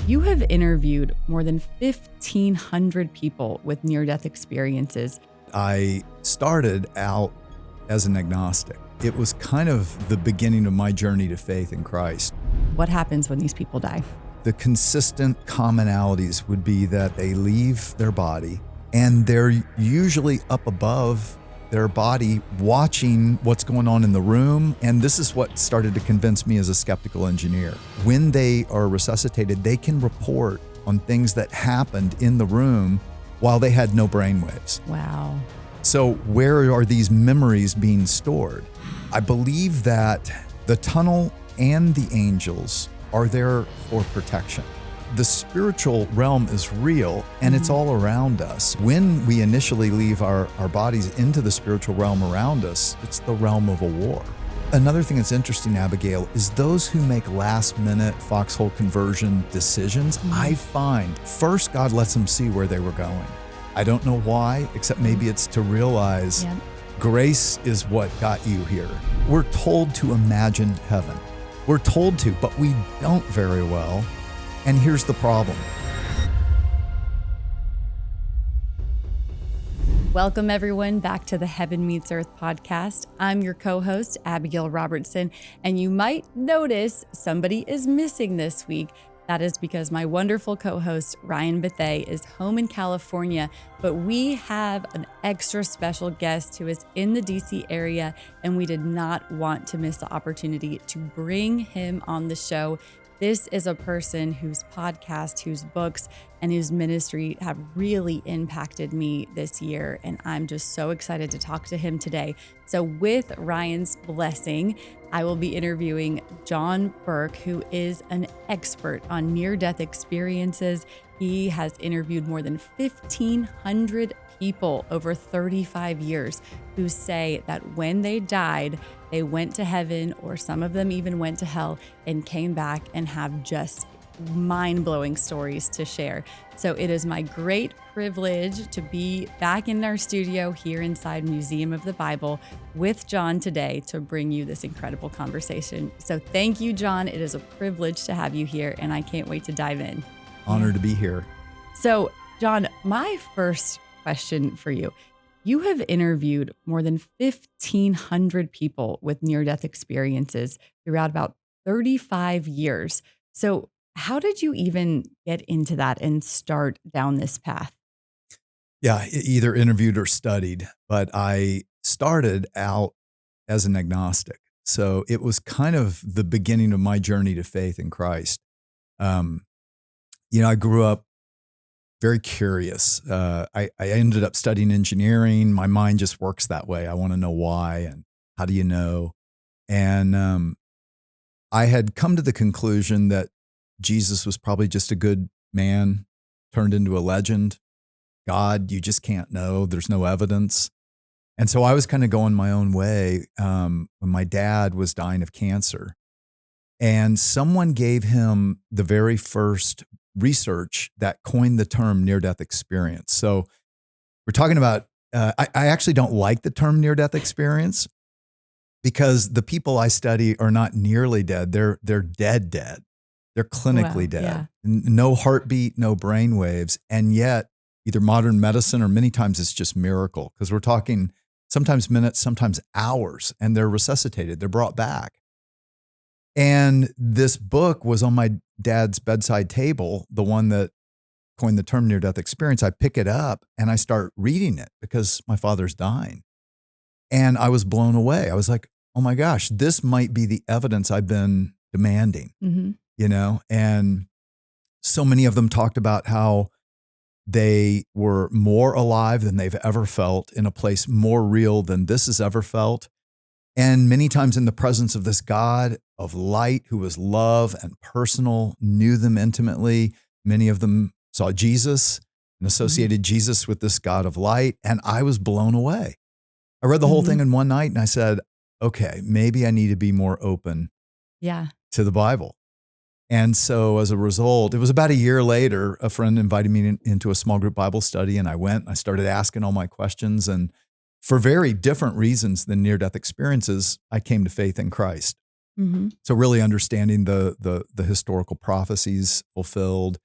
You have interviewed more than 1,500 people with near-death experiences. I started out as an agnostic. It was kind of the beginning of my journey to faith in Christ. What happens when these people die? The consistent commonalities would be that they leave their body and they're usually up above their body watching what's going on in the room. And this is what started to convince me as a skeptical engineer. When they are resuscitated, they can report on things that happened in the room while they had no brainwaves. Wow. So where are these memories being stored? I believe that the tunnel and the angels are there for protection. The spiritual realm is real and it's all around us. When we initially leave our bodies into the spiritual realm around us, it's the realm of a war. Another thing that's interesting, Abigail, is those who make last-minute foxhole conversion decisions, I find first God lets them see where they were going. I don't know why, except maybe it's to realize grace is what got you here. We're told to imagine heaven. We're told to, but we don't very well. And here's the problem. Welcome, everyone, back to the Heaven Meets Earth podcast. I'm your co-host, Abigail Robertson, and you might notice somebody is missing this week. That is because my wonderful co-host, Ryan Bethea, is home in California, but we have an extra special guest who is in the DC area, and we did not want to miss the opportunity to bring him on the show. This is a person whose podcast, whose books, and whose ministry have really impacted me this year, and I'm just so excited to talk to him today. So with Ryan's blessing, I will be interviewing John Burke, who is an expert on near-death experiences. He has interviewed more than 1,500 people over 35 years who say that when they died, they went to heaven, or some of them even went to hell and came back and have just mind-blowing stories to share. So it is my great privilege to be back in our studio here inside Museum of the Bible with John today to bring you this incredible conversation. So thank you, John. It is a privilege to have you here, and I can't wait to dive in. Honored to be here. So, John, my first question for you. You have interviewed more than 1,500 people with near-death experiences throughout about 35 years. So how did you even get into that and start down this path? Yeah, either interviewed or studied, but I started out as an agnostic. So it was kind of the beginning of my journey to faith in Christ. I grew up very curious. I ended up studying engineering. My mind just works that way. I want to know why and how do you know? And I had come to the conclusion that Jesus was probably just a good man turned into a legend. God, you just can't know. There's no evidence. And so I was kind of going my own way when my dad was dying of cancer. And someone gave him the very first research that coined the term near-death experience. So we're talking about, I actually don't like the term near-death experience because the people I study are not nearly dead. They're dead. They're clinically dead. Yeah. No heartbeat, no brain waves. And yet either modern medicine or many times it's just miracle because we're talking sometimes minutes, sometimes hours, and they're resuscitated. They're brought back. And this book was on my dad's bedside table, the one that coined the term near-death experience. I pick it up and I start reading it because my father's dying. And I was blown away. I was like, oh my gosh, this might be the evidence I've been demanding, And so many of them talked about how they were more alive than they've ever felt in a place more real than this has ever felt. And many times in the presence of this God of light, who was love and personal, knew them intimately. Many of them saw Jesus and associated Jesus with this God of light. And I was blown away. I read the whole thing in one night and I said, okay, maybe I need to be more open to the Bible. And so as a result, it was about a year later, a friend invited me into a small group Bible study, and I went and I started asking all my questions. And for very different reasons than near-death experiences, I came to faith in Christ. Mm-hmm. So really understanding the historical prophecies fulfilled,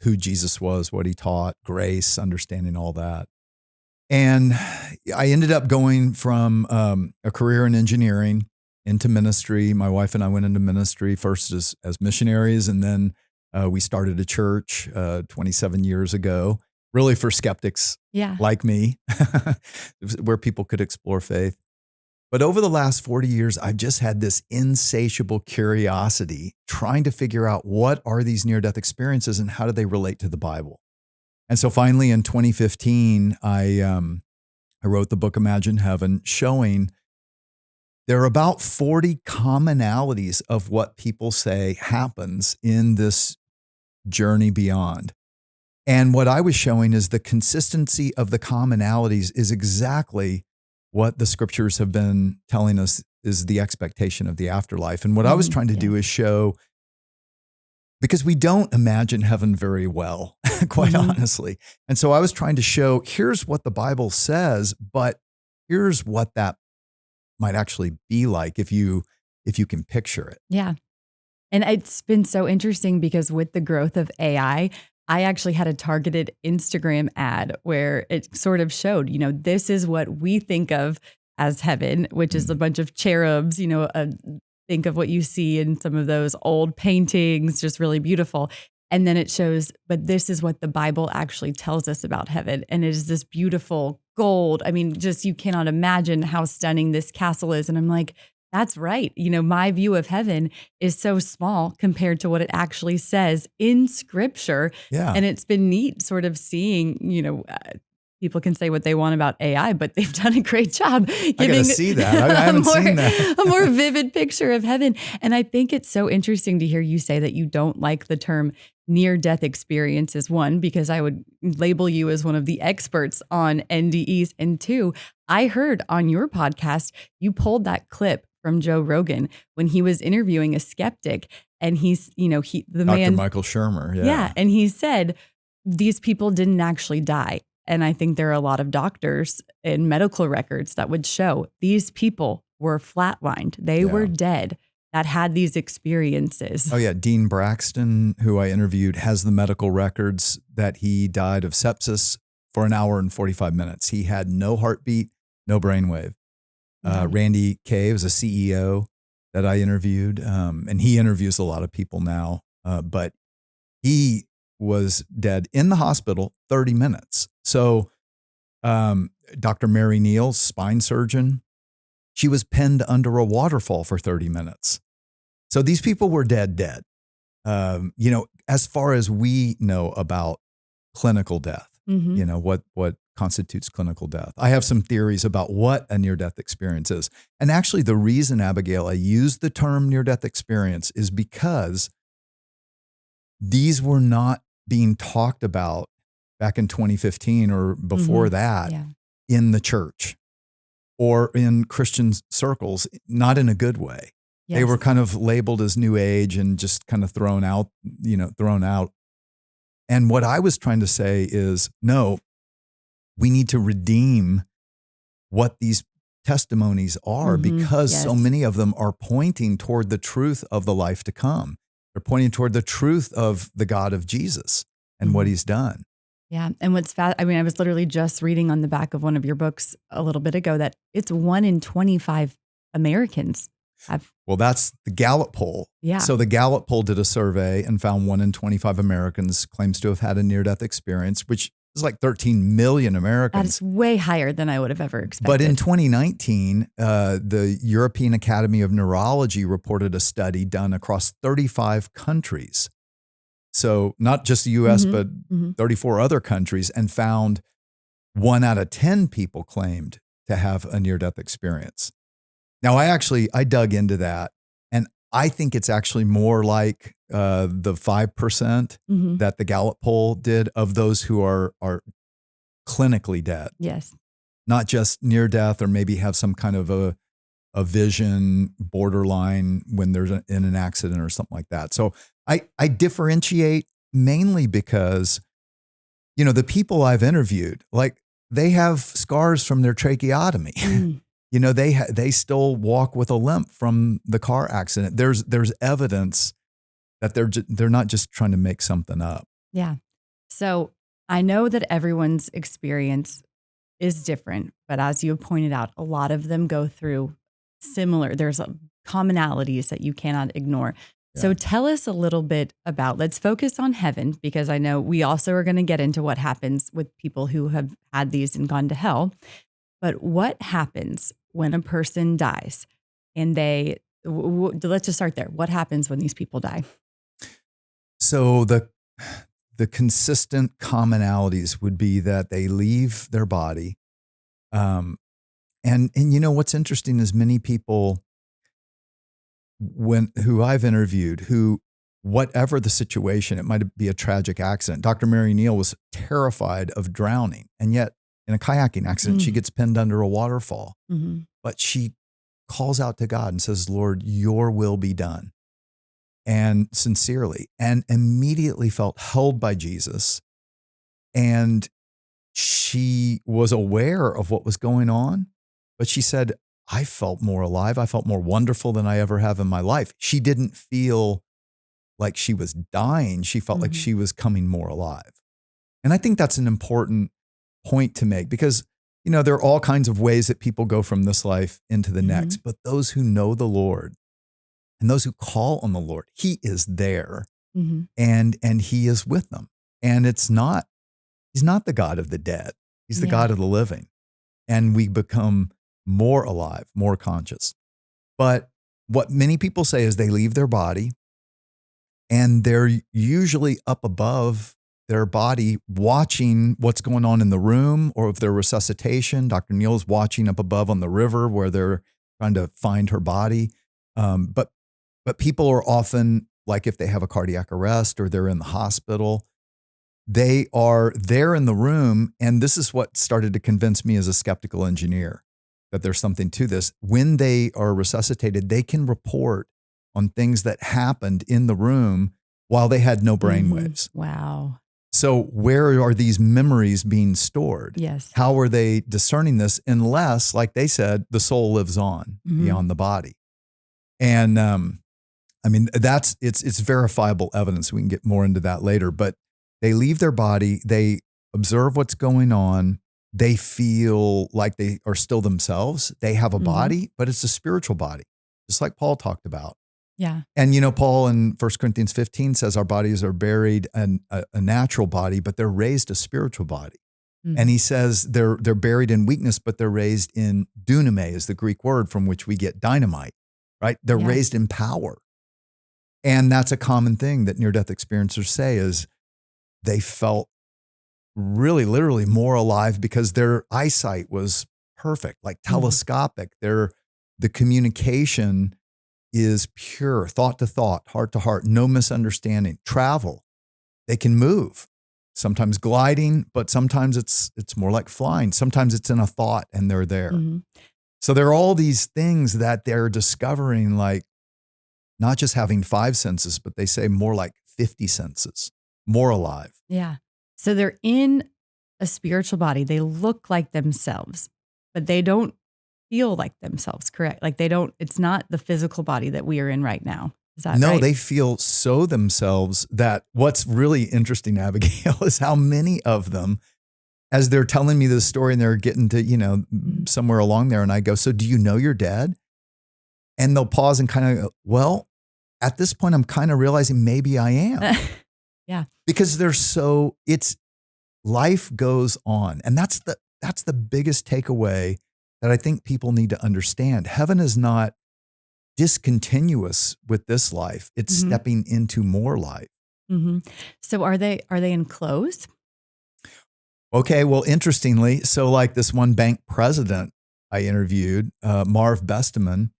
who Jesus was, what he taught, grace, understanding all that. And I ended up going from a career in engineering into ministry. My wife and I went into ministry first as missionaries, and then we started a church 27 years ago, really for skeptics Yeah. like me, where people could explore faith. But over the last 40 years, I've just had this insatiable curiosity trying to figure out what are these near-death experiences and how do they relate to the Bible. And so finally in 2015, I wrote the book Imagine Heaven, showing there are about 40 commonalities of what people say happens in this journey beyond. And what I was showing is the consistency of the commonalities is exactly what the scriptures have been telling us is the expectation of the afterlife. And what I was trying to do is show, because we don't imagine heaven very well, quite honestly. And so I was trying to show, here's what the Bible says, but here's what that might actually be like if you can picture it. Yeah. And it's been so interesting because with the growth of AI, I actually had a targeted Instagram ad where it sort of showed, this is what we think of as heaven, which is a bunch of cherubs, think of what you see in some of those old paintings, just really beautiful. And then it shows, but this is what the Bible actually tells us about heaven. And it is this beautiful gold. I mean, just you cannot imagine how stunning this castle is. And I'm like, that's right. My view of heaven is so small compared to what it actually says in scripture. Yeah. And it's been neat sort of seeing, people can say what they want about AI, but they've done a great job giving see that. I haven't seen that. a more vivid picture of heaven. And I think it's so interesting to hear you say that you don't like the term near-death experiences, one, because I would label you as one of the experts on NDEs. And two, I heard on your podcast, you pulled that clip from Joe Rogan when he was interviewing a skeptic. And he's, the Dr. man, Michael Shermer. Yeah. Yeah. And he said, these people didn't actually die. And I think there are a lot of doctors and medical records that would show these people were flatlined. They were dead that had these experiences. Oh, yeah. Dean Braxton, who I interviewed, has the medical records that he died of sepsis for an hour and 45 minutes. He had no heartbeat, no brainwave. Randy Kay was a CEO that I interviewed, and he interviews a lot of people now, but he was dead in the hospital 30 minutes. So Dr. Mary Neal, spine surgeon, she was pinned under a waterfall for 30 minutes. So these people were dead. As far as we know about clinical death, what constitutes clinical death. I have some theories about what a near-death experience is. And actually the reason, Abigail, I use the term near-death experience is because these were not being talked about back in 2015 or before that in the church or in Christian circles, not in a good way. Yes. They were kind of labeled as new age and just kind of thrown out. And what I was trying to say is, no, we need to redeem what these testimonies are because so many of them are pointing toward the truth of the life to come. They're pointing toward the truth of the God of Jesus and what he's done. Yeah. And I was literally just reading on the back of one of your books a little bit ago that it's 1 in 25 Americans have. Well, that's the Gallup poll. Yeah. So the Gallup poll did a survey and found 1 in 25 Americans claims to have had a near-death experience, which is like 13 million Americans. That's way higher than I would have ever expected. But in 2019, the European Academy of Neurology reported a study done across 35 countries. So not just the U.S., but 34 other countries, and found 1 out of 10 people claimed to have a near-death experience. Now, I dug into that, and I think it's actually more like the 5% that the Gallup poll did of those who are clinically dead. Yes. Not just near death or maybe have some kind of a vision borderline when they're in an accident or something like that. So I differentiate mainly because, the people I've interviewed, like they have scars from their tracheotomy. they still walk with a limp from the car accident. There's evidence that they're not just trying to make something up. Yeah. So I know that everyone's experience is different, but as you pointed out, a lot of them go through similar, there's commonalities that you cannot ignore. So Yeah. tell us a little bit about, let's focus on heaven, because I know we also are going to get into what happens with people who have had these and gone to hell. But what happens when a person dies and let's just start there. What happens when these people die? So the consistent commonalities would be that they leave their body. And what's interesting is many people who I've interviewed, who, whatever the situation, it might be a tragic accident. Dr. Mary Neal was terrified of drowning, and yet in a kayaking accident, she gets pinned under a waterfall. Mm-hmm. But she calls out to God and says, "Lord, your will be done." And sincerely, and immediately felt held by Jesus. And she was aware of what was going on, but she said, I felt more alive. I felt more wonderful than I ever have in my life. She didn't feel like she was dying. She felt like she was coming more alive. And I think that's an important point to make, because, there are all kinds of ways that people go from this life into the next, but those who know the Lord and those who call on the Lord, he is there and he is with them. And he's not the God of the dead. He's the God of the living. And we become more alive, more conscious. But what many people say is they leave their body and they're usually up above their body watching what's going on in the room, or if they're resuscitation, Dr. Neal's watching up above on the river where they're trying to find her body. But people are often, like if they have a cardiac arrest or they're in the hospital, they are there in the room. And this is what started to convince me as a skeptical engineer that there's something to this. When they are resuscitated, they can report on things that happened in the room while they had no brain waves. Wow. So where are these memories being stored? Yes. How are they discerning this? Unless, like they said, the soul lives on beyond the body. And it's verifiable evidence. We can get more into that later, but they leave their body, they observe what's going on, they feel like they are still themselves. They have a body, but it's a spiritual body, just like Paul talked about. Yeah. And, Paul in 1 Corinthians 15 says our bodies are buried in a natural body, but they're raised a spiritual body. And he says they're buried in weakness, but they're raised in duname, is the Greek word from which we get dynamite, right? They're raised in power. And that's a common thing that near-death experiencers say, is they felt really literally more alive because their eyesight was perfect, like telescopic. The communication is pure, thought to thought, heart to heart, no misunderstanding. Travel, they can move, sometimes gliding, but sometimes it's more like flying. Sometimes it's in a thought and they're there. So there are all these things that they're discovering, like not just having 5 senses, but they say more like 50 senses, more alive. Yeah. So they're in a spiritual body. They look like themselves, but they don't feel like themselves, correct? Like it's not the physical body that we are in right now. Is that right? No, they feel so themselves that what's really interesting, Abigail, is how many of them, as they're telling me this story and they're getting to, somewhere along there, and I go, so do you know you're dead? And they'll pause and kind of go, well, at this point, I'm kind of realizing maybe I am. Yeah. Because life goes on. And that's the biggest takeaway that I think people need to understand. Heaven is not discontinuous with this life. It's stepping into more life. So are they enclosed? Okay. Well, interestingly, so like this one bank president I interviewed, Marv Besteman,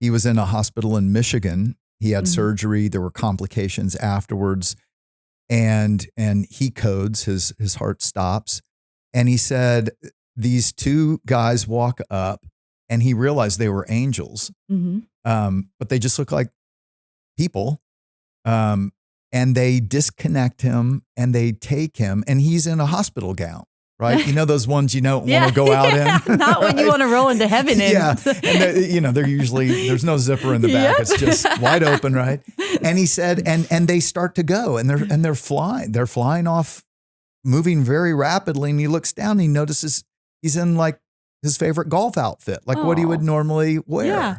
he was in a hospital in Michigan. He had surgery. There were complications afterwards. And he codes, his heart stops. And he said, these 2 guys walk up and he realized they were angels, but they just look like people. And they disconnect him and they take him, and he's in a hospital gown. right? You know those ones you don't want to go out in? Not when you want to roll into heaven in. Yeah. And they're usually, there's no zipper in the back. It's just wide open, right? And he said, and they start to go and they're flying. They're flying off, moving very rapidly. And he looks down and he notices he's in like his favorite golf outfit, like what he would normally wear. Yeah.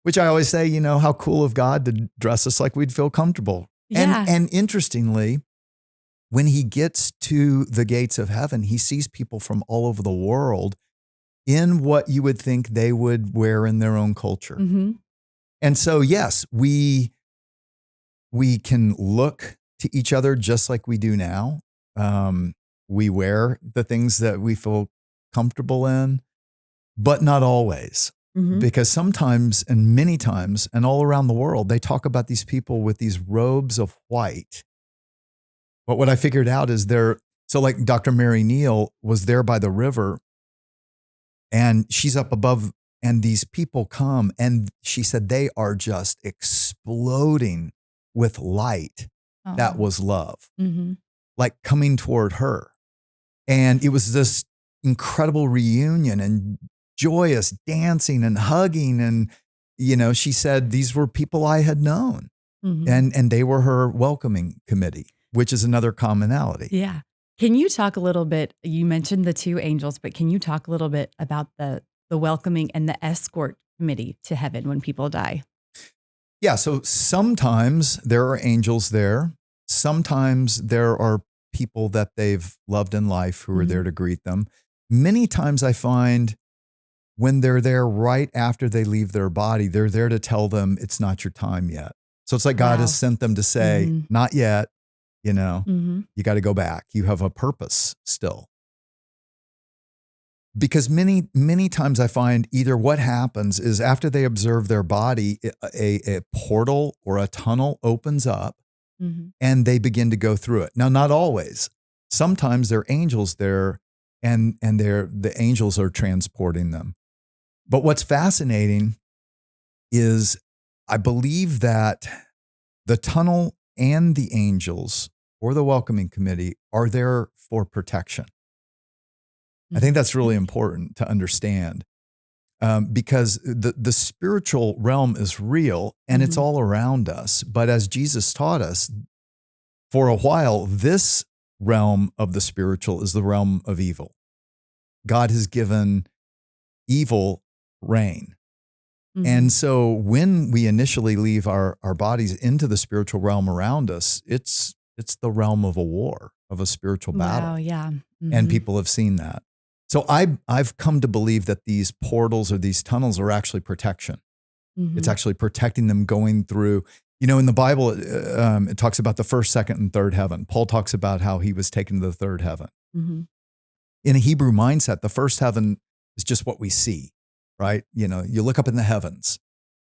Which I always say, how cool of God to dress us like we'd feel comfortable. Yeah. And interestingly, when he gets to the gates of heaven, he sees people from all over the world in what you would think they would wear in their own culture. Mm-hmm. And so, yes, we can look to each other just like we do now. We wear the things that we feel comfortable in, but not always. Mm-hmm. Because sometimes and many times and all around the world, they talk about these people with these robes of white. But what I figured out is so like Dr. Mary Neal was there by the river and she's up above and these people come and she said they are just exploding with light. Oh. That was love, Mm-hmm. like coming toward her. And it was this incredible reunion and joyous dancing and hugging. And, she said these were people I had known Mm-hmm. and they were her welcoming committee, which is another commonality. Yeah. Can you talk a little bit, you mentioned the two angels, but can you talk a little bit about the welcoming and the escort committee to heaven when people die? Yeah. So sometimes there are angels there. Sometimes there are people that they've loved in life who are there to greet them. Many times I find when they're there right after they leave their body, they're there to tell them it's not your time yet. So it's like God has sent them to say, not yet, you got to go back. You have a purpose still. Because many, many times I find either what happens is after they observe their body, a portal or a tunnel opens up and they begin to go through it. Now, not always. Sometimes there are angels there and the angels are transporting them. But what's fascinating is I believe that the tunnel and the angels or the welcoming committee are there for protection. I think that's really important to understand because the spiritual realm is real and it's all around us. But as Jesus taught us, for a while, this realm of the spiritual is the realm of evil. God has given evil reign. And so when we initially leave our bodies into the spiritual realm around us, it's the realm of a war, of a spiritual battle. Wow, yeah. And people have seen that. So I've come to believe that these portals or these tunnels are actually protection. It's actually protecting them going through. In the Bible, it talks about the first, second, and third heaven. Paul talks about how he was taken to the third heaven. In a Hebrew mindset, the first heaven is just what we see, right? You look up in the heavens.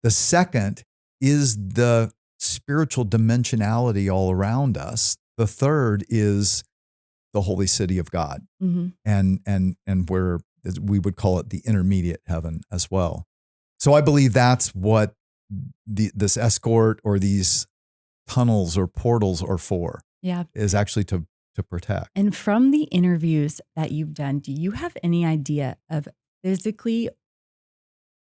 The second is the spiritual dimensionality all around us. The third is the holy city of God, and where we would call it the intermediate heaven as well. So I believe that's what this escort or these tunnels or portals are for. Yeah, is actually to protect. And from the interviews that you've done, do you have any idea of physically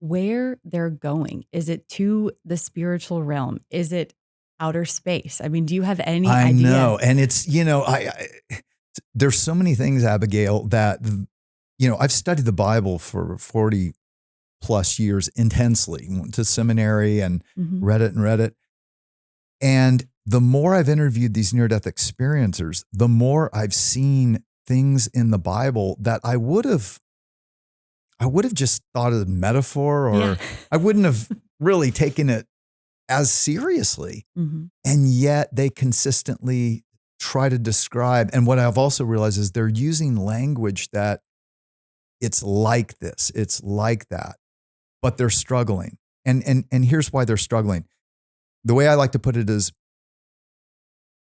where they're going? Is it to the spiritual realm? Is it outer space? I mean, do you have any idea? I know, and it's there's so many things, Abigail, that, I've studied the Bible for 40 plus years intensely, went to seminary and read it. And the more I've interviewed these near-death experiencers, the more I've seen things in the Bible that I would have just thought of as metaphor, or I wouldn't have really taken it as seriously. And yet they consistently try to describe. And what I've also realized is they're using language that it's like this, it's like that, but they're struggling. And here's why they're struggling. The way I like to put it is,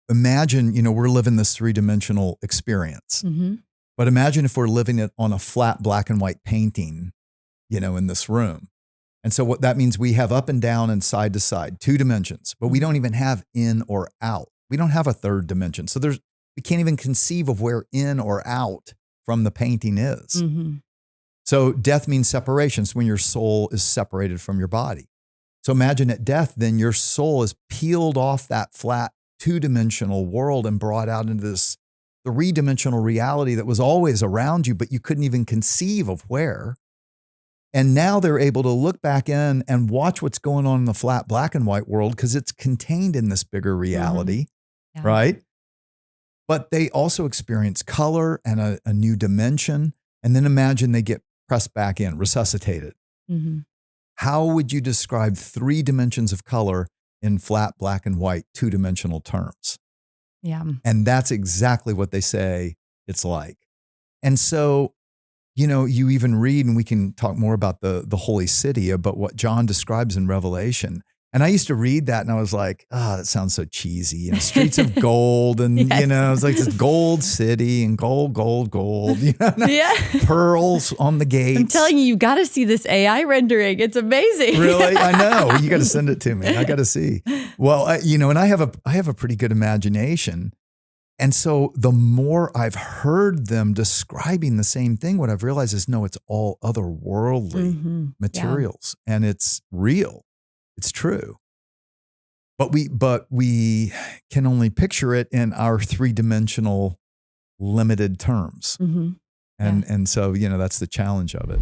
imagine, we're living this three-dimensional experience, but imagine if we're living it on a flat black and white painting, in this room. And so what that means, we have up and down and side to side, two dimensions, but we don't even have in or out. We don't have a third dimension. So there's we can't even conceive of where in or out from the painting is. Mm-hmm. So death means separation. It's when your soul is separated from your body. So imagine at death, then your soul is peeled off that flat two-dimensional world and brought out into this three-dimensional reality that was always around you, but you couldn't even conceive of where. And now they're able to look back in and watch what's going on in the flat black and white world because it's contained in this bigger reality, right? But they also experience color and a new dimension. And then imagine they get pressed back in, resuscitated. Mm-hmm. How would you describe 3 dimensions of color in flat black and white two-dimensional terms? Yeah. And that's exactly what they say it's like. And so, you even read, and we can talk more about the holy city, about what John describes in Revelation. And I used to read that and I was like, that sounds so cheesy. Streets of gold and, it's like this gold city and gold. Pearls on the gates. I'm telling you got to see this AI rendering. It's amazing. Really? I know. You got to send it to me. I got to see. Well, and I have a pretty good imagination. And so the more I've heard them describing the same thing, what I've realized is, no, it's all otherworldly materials and it's real. It's true. But we can only picture it in our 3-dimensional limited terms. Mm-hmm. And so, that's the challenge of it.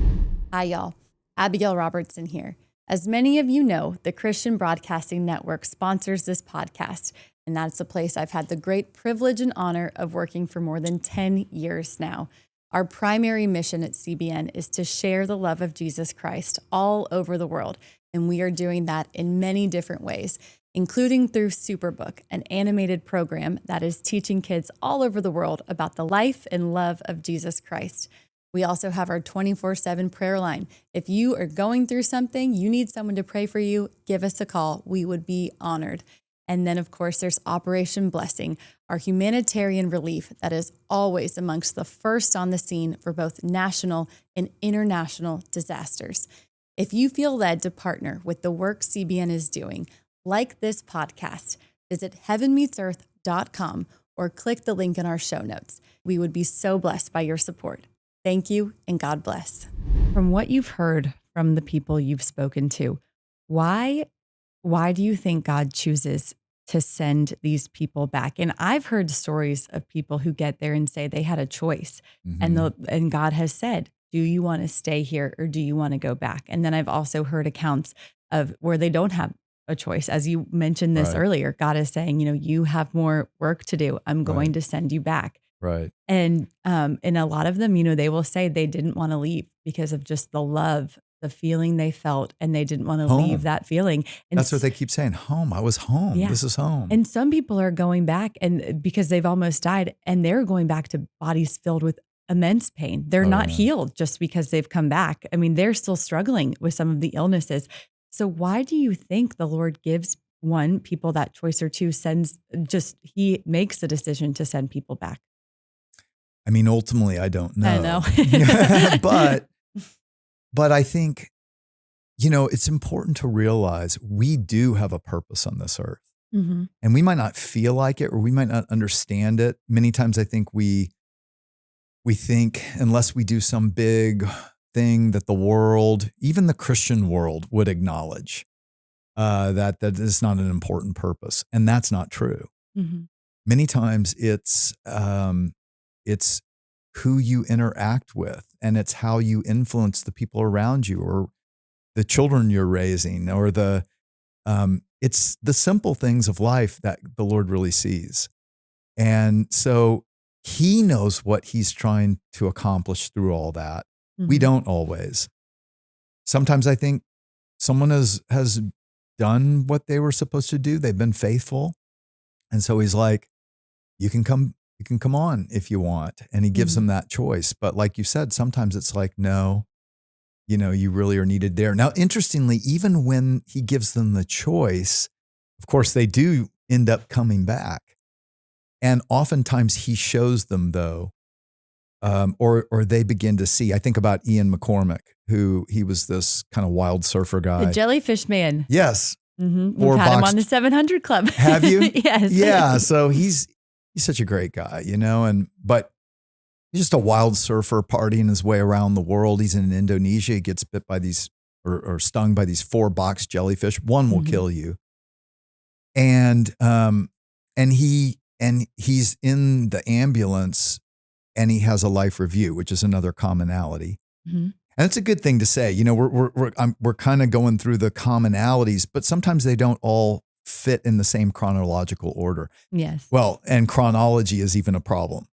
Hi, y'all. Abigail Robertson here. As many of you know, the Christian Broadcasting Network sponsors this podcast, and that's a place I've had the great privilege and honor of working for more than 10 years now. Our primary mission at CBN is to share the love of Jesus Christ all over the world, and we are doing that in many different ways, including through Superbook, an animated program that is teaching kids all over the world about the life and love of Jesus Christ. We also have our 24/7 prayer line. If you are going through something, you need someone to pray for you, give us a call. We would be honored. And then, of course, there's Operation Blessing, our humanitarian relief that is always amongst the first on the scene for both national and international disasters. If you feel led to partner with the work CBN is doing, like this podcast, visit heavenmeetsearth.com or click the link in our show notes. We would be so blessed by your support. Thank you, and God bless. From what you've heard from the people you've spoken to, why do you think God chooses to send these people back? And I've heard stories of people who get there and say they had a choice, and God has said, do you want to stay here or do you want to go back? And then I've also heard accounts of where they don't have a choice. As you mentioned this earlier, God is saying, you have more work to do. I'm going to send you back. Right. And a lot of them, they will say they didn't want to leave because of just the love, the feeling they felt, and they didn't want to leave that feeling. And that's what they keep saying. Home. I was home. Yeah. This is home. And some people are going back and because they've almost died, and they're going back to bodies filled with immense pain. They're not healed just because they've come back. I mean, they're still struggling with some of the illnesses. So why do you think the Lord gives people that choice, or he makes the decision to send people back? I mean, ultimately, I don't know. I know. But I think, it's important to realize we do have a purpose on this earth. Mm-hmm. And we might not feel like it, or we might not understand it. Many times I think we think unless we do some big thing that the world, even the Christian world, would acknowledge that is not an important purpose. And that's not true. Mm-hmm. Many times it's who you interact with, and it's how you influence the people around you or the children you're raising, or it's the simple things of life that the Lord really sees. And so he knows what he's trying to accomplish through all that. Mm-hmm. We don't always. Sometimes I think someone has done what they were supposed to do. They've been faithful. And so he's like, you can come on if you want. And he gives them that choice. But like you said, sometimes it's like, no, you really are needed there. Now, interestingly, even when he gives them the choice, of course, they do end up coming back. And oftentimes he shows them, though, or they begin to see. I think about Ian McCormick, he was this kind of wild surfer guy. The jellyfish man. Yes. Mm-hmm. We've had him on the 700 Club. Have you? Yes. Yeah. So he's he's such a great guy, but he's just a wild surfer partying his way around the world. He's in Indonesia. He gets bit by these or stung by these 4 box jellyfish. One will kill you. And he's in the ambulance and he has a life review, which is another commonality. And it's a good thing to say. We're kind of going through the commonalities, but sometimes they don't all fit in the same chronological order. Yes. Well, and chronology is even a problem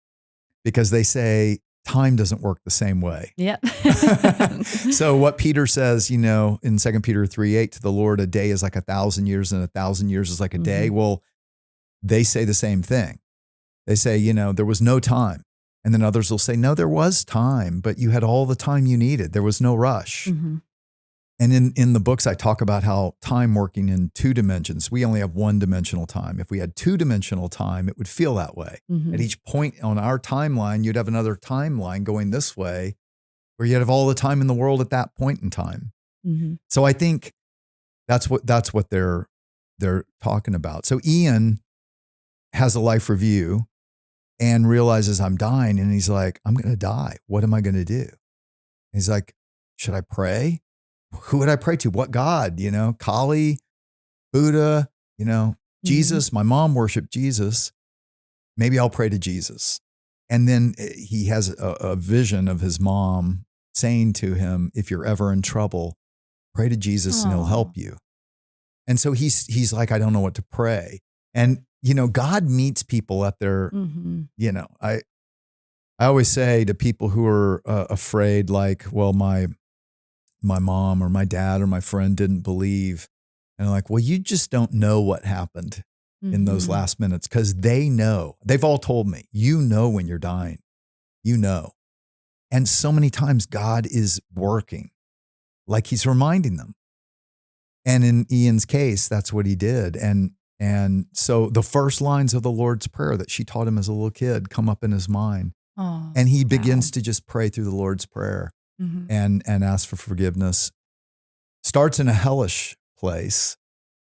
because they say time doesn't work the same way. Yep. So what Peter says, in 2 Peter 3:8, to the Lord, a day is like 1,000 years and 1,000 years is like a day. Well, they say the same thing. They say, there was no time. And then others will say, no, there was time, but you had all the time you needed. There was no rush. And in the books, I talk about how time working in 2 dimensions. We only have 1-dimensional time. If we had 2-dimensional time, it would feel that way. At each point on our timeline, you'd have another timeline going this way where you'd have all the time in the world at that point in time. So I think that's what they're talking about. So Ian has a life review and realizes I'm dying. And he's like, I'm going to die. What am I going to do? And he's like, should I pray? Who would I pray to? What God? Kali, Buddha, Jesus. My mom worshiped Jesus. Maybe I'll pray to Jesus. And then he has a vision of his mom saying to him, if you're ever in trouble, pray to Jesus and he'll help you. And so he's like, I don't know what to pray. And, God meets people at their, I always say to people who are afraid, like, well, my mom or my dad or my friend didn't believe. And I'm like, well, you just don't know what happened in those last minutes because they know. They've all told me, when you're dying, And so many times God is working, like he's reminding them. And in Ian's case, that's what he did. And so the first lines of the Lord's Prayer that she taught him as a little kid come up in his mind. And he begins to just pray through the Lord's Prayer. And ask for forgiveness. Starts in a hellish place,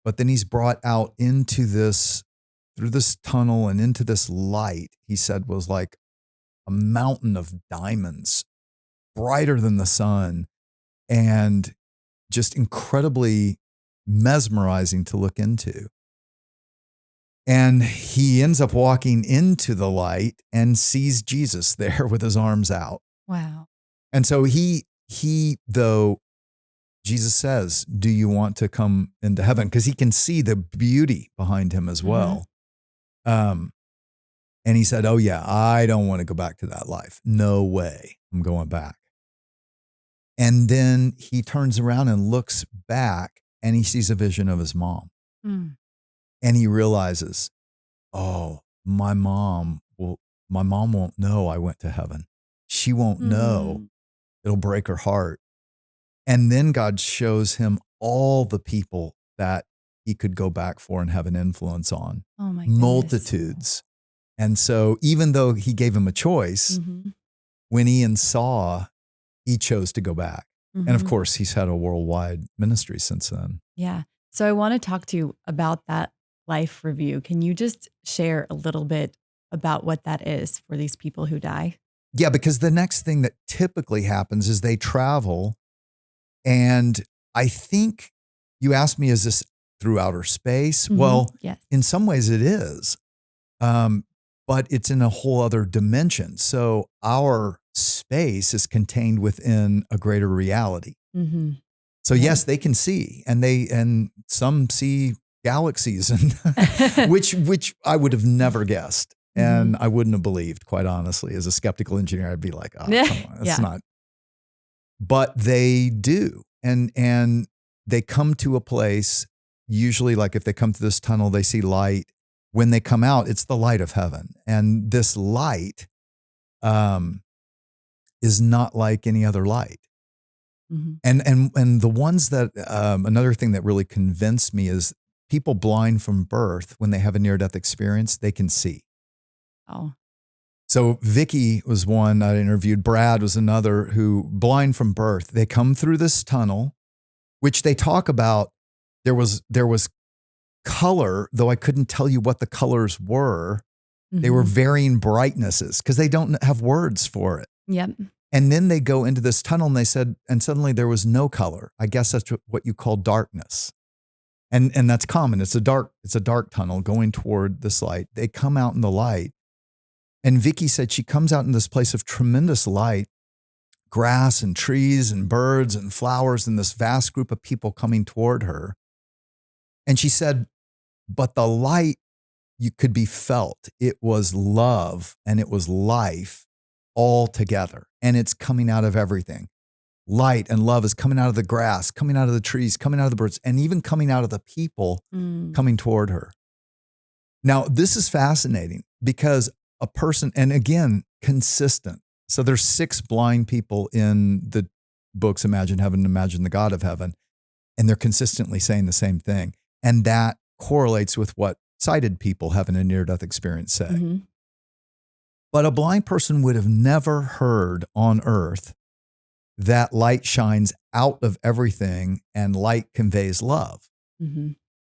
but then he's brought out into through this tunnel and into this light, he said was like a mountain of diamonds, brighter than the sun, and just incredibly mesmerizing to look into. And he ends up walking into the light and sees Jesus there with his arms out. Wow. And so he, though, Jesus says, do you want to come into heaven? Because he can see the beauty behind him as well. And he said, oh yeah, I don't want to go back to that life. No way, I'm going back. And then he turns around and looks back and he sees a vision of his mom. And he realizes, oh, my mom won't know I went to heaven. She won't know. It'll break her heart. And then God shows him all the people that he could go back for and have an influence on. Oh my goodness. Multitudes. And so even though he gave him a choice, when Ian saw, he chose to go back. And of course, he's had a worldwide ministry since then. Yeah. So I want to talk to you about that life review. Can you just share a little bit about what that is for these people who die? Yeah, because the next thing that typically happens is they travel. And I think you asked me, is this through outer space? Well, yes. In some ways it is, but it's in a whole other dimension. So our space is contained within a greater reality. So yes, they can see, and some see galaxies, and which I would have never guessed. And I wouldn't have believed, quite honestly. As a skeptical engineer, I'd be like, oh, come on, that's not. But they do. And they come to a place, usually like if they come to this tunnel, they see light. When they come out, it's the light of heaven. And this light is not like any other light. And the ones that, another thing that really convinced me is people blind from birth, when they have a near-death experience, they can see. Oh. So Vicky was one I interviewed. Brad was another who blind from birth. They come through this tunnel, which they talk about. There was color, though I couldn't tell you what the colors were. They were varying brightnesses because they don't have words for it. Yep. And then they go into this tunnel and they said, and suddenly there was no color. I guess that's what you call darkness. And that's common. It's a dark tunnel going toward this light. They come out in the light. And Vicky said she comes out in this place of tremendous light, grass and trees and birds and flowers and this vast group of people coming toward her. And she said, but the light, you could be felt. It was love and it was life all together. And it's coming out of everything. Light and love is coming out of the grass, coming out of the trees, coming out of the birds, and even coming out of the people coming toward her. Now, this is fascinating because a person, and again, consistent. So there's 6 blind people in the books, Imagine Heaven, Imagine the God of Heaven, and they're consistently saying the same thing. And that correlates with what sighted people having a near-death experience say. But a blind person would have never heard on earth that light shines out of everything and light conveys love.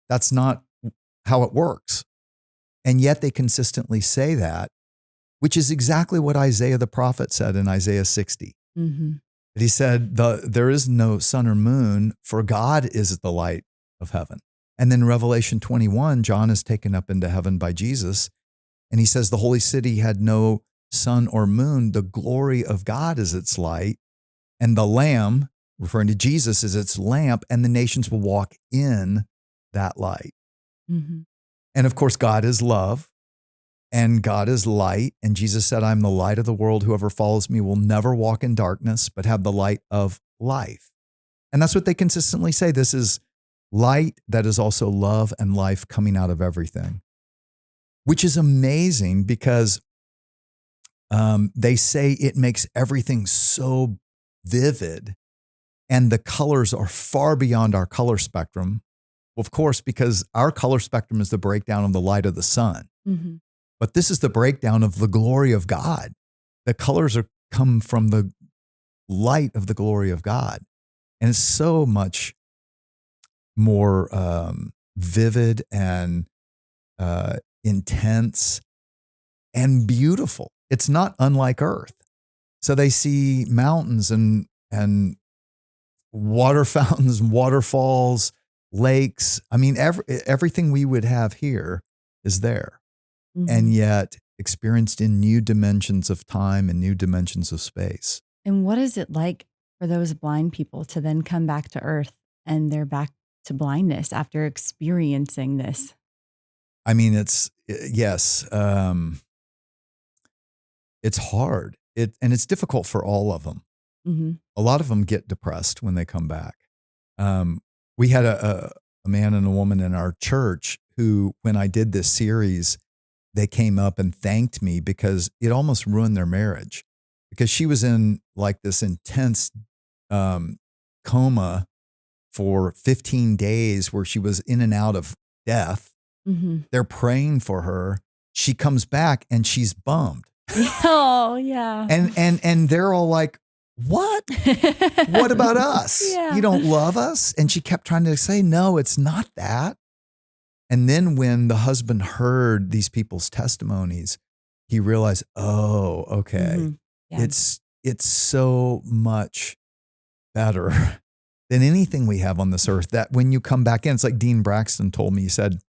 That's not how it works. And yet they consistently say that, which is exactly what Isaiah the prophet said in Isaiah 60. He said, there is no sun or moon, for God is the light of heaven. And then Revelation 21, John is taken up into heaven by Jesus. And he says, the holy city had no sun or moon. The glory of God is its light. And the Lamb, referring to Jesus, is its lamp. And the nations will walk in that light. And of course, God is love. And God is light. And Jesus said, I'm the light of the world. Whoever follows me will never walk in darkness, but have the light of life. And that's what they consistently say. This is light that is also love and life coming out of everything, which is amazing because they say it makes everything so vivid and the colors are far beyond our color spectrum. Well, of course, because our color spectrum is the breakdown of the light of the sun. But this is the breakdown of the glory of God. The colors come from the light of the glory of God. And it's so much more vivid and intense and beautiful. It's not unlike Earth. So they see mountains and water fountains, waterfalls, lakes. I mean, everything we would have here is there. And yet experienced in new dimensions of time and new dimensions of space. And what is it like for those blind people to then come back to Earth and they're back to blindness after experiencing this? I mean, it's hard. And it's difficult for all of them. A lot of them get depressed when they come back. We had a man and a woman in our church who, when I did this series, they came up and thanked me because it almost ruined their marriage, because she was in like this intense coma for 15 days where she was in and out of death. They're praying for her. She comes back and she's bummed. Oh, yeah. And they're all like, what? What about us? Yeah. You don't love us? And she kept trying to say, no, it's not that. And then when the husband heard these people's testimonies, he realized, oh, okay, Yeah. it's so much better than anything we have on this earth, that when you come back in, it's like Dean Braxton told me, he said,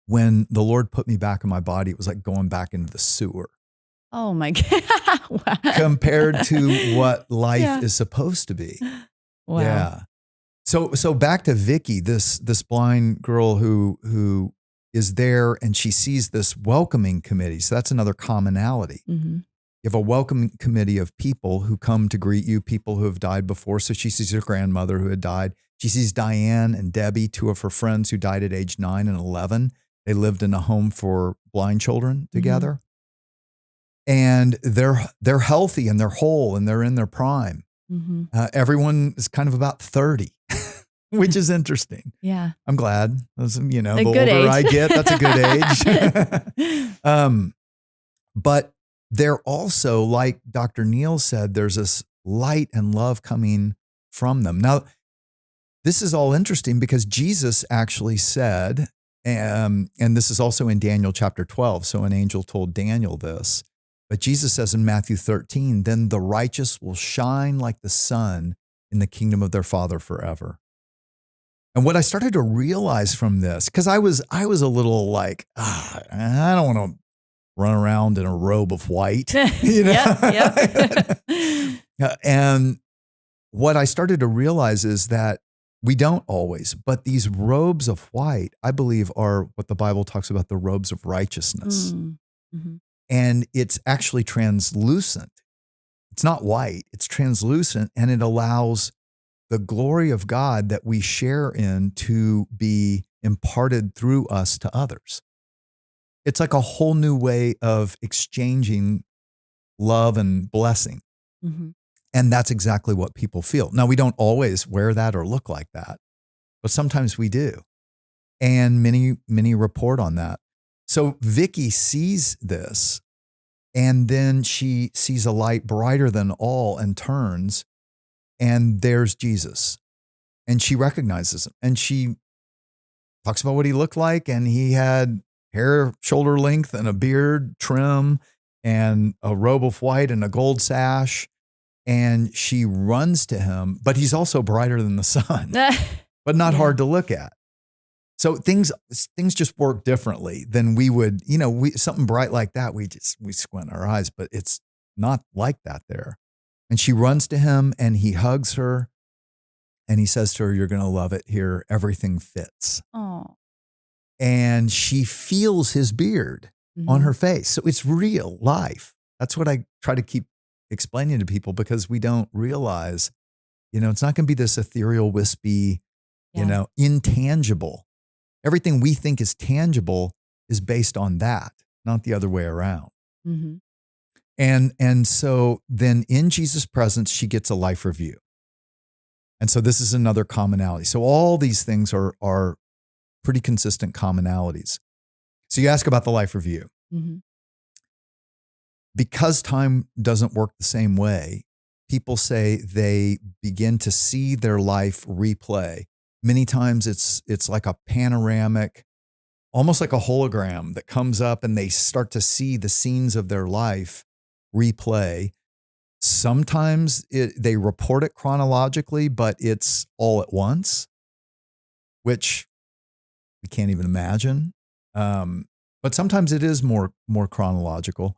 when the Lord put me back in my body, it was like going back into the sewer. Oh my God. Wow. Compared to what life is supposed to be. Wow. Yeah. So back to Vicky, this blind girl who is there and she sees this welcoming committee. So that's another commonality. You have a welcoming committee of people who come to greet you, people who have died before. So she sees her grandmother who had died. She sees Diane and Debbie, 2 of her friends who died at age 9 and 11. They lived in a home for blind children together. And they're healthy and they're whole and they're in their prime. Everyone is kind of about 30, which is interesting. Yeah. I'm glad. The good older age. I get, that's a good age. But they're also, like Dr. Neal said, there's this light and love coming from them. Now, this is all interesting because Jesus actually said And this is also in Daniel chapter 12. So an angel told Daniel this. But Jesus says in Matthew 13, then the righteous will shine like the sun in the kingdom of their Father forever. And what I started to realize from this, because I was a little like, I don't want to run around in a robe of white, you know? Yep. And what I started to realize is that we don't always, but these robes of white, I believe, are what the Bible talks about, the robes of righteousness. Mm-hmm. And it's actually translucent. It's not white, it's translucent, and it allows the glory of God that we share in to be imparted through us to others. It's like a whole new way of exchanging love and blessing. Mm-hmm. And that's exactly what people feel. Now, we don't always wear that or look like that, but sometimes we do. And many report on that. So Vicky sees this, and then she sees a light brighter than all and turns, and there's Jesus. And she recognizes him. And she talks about what he looked like, and he had hair shoulder length and a beard trim and a robe of white and a gold sash. And she runs to him, but he's also brighter than the sun, but not hard to look at. So things just work differently than we would, something bright like that. We squint our eyes, but it's not like that there. And she runs to him and he hugs her and he says to her, you're going to love it here. Everything fits. Oh. And she feels his beard on her face. So it's real life. That's what I try to keep explaining to people, because we don't realize, it's not going to be this ethereal, wispy, intangible. Everything we think is tangible is based on that, not the other way around. Mm-hmm. And so then in Jesus' presence, she gets a life review. And so this is another commonality. So all these things are pretty consistent commonalities. So you ask about the life review. Mm-hmm. Because time doesn't work the same way, people say they begin to see their life replay. Many times it's like a panoramic, almost like a hologram that comes up, and they start to see the scenes of their life replay. Sometimes they report it chronologically, but it's all at once, which we can't even imagine. But sometimes it is more chronological.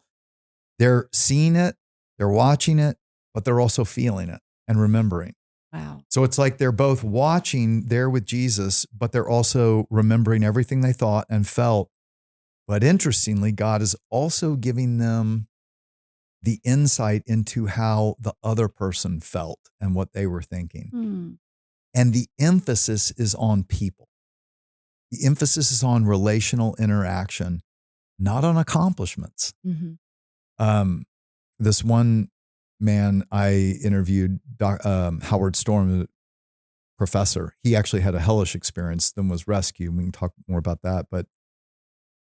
They're seeing it, they're watching it, but they're also feeling it and remembering. Wow. So it's like they're both watching there with Jesus, but they're also remembering everything they thought and felt. But interestingly, God is also giving them the insight into how the other person felt and what they were thinking. Mm. And the emphasis is on people. The emphasis is on relational interaction, not on accomplishments. Mm-hmm. This one man I interviewed, Howard Storm, professor, he actually had a hellish experience, then was rescued. We can talk more about that, but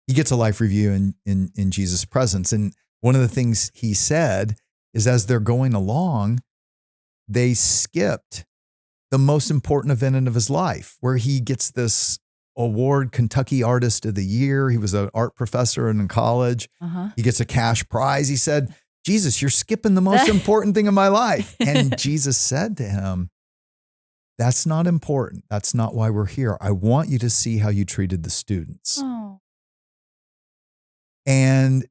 he gets a life review in Jesus' presence. And one of the things he said is, as they're going along, they skipped the most important event of his life, where he gets this award, Kentucky Artist of the Year. He was an art professor in college. Uh-huh. He gets a cash prize. He said, Jesus, you're skipping the most important thing in my life. And Jesus said to him, that's not important. That's not why we're here. I want you to see how you treated the students. Oh. And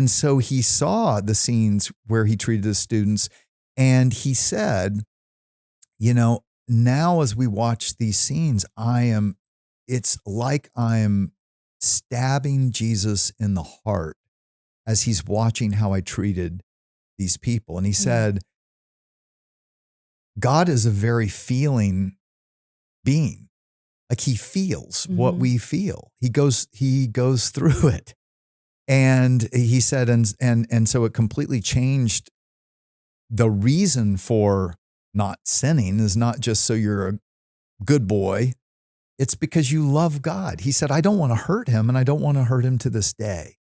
so he saw the scenes where he treated the students, and he said, now as we watch these scenes, it's like I'm stabbing Jesus in the heart as he's watching how I treated these people. And he said, God is a very feeling being. Like, he feels what we feel. He goes through it. And he said, and so it completely changed. The reason for not sinning is not just so you're a good boy. It's because you love God. He said, I don't want to hurt him, and I don't want to hurt him to this day.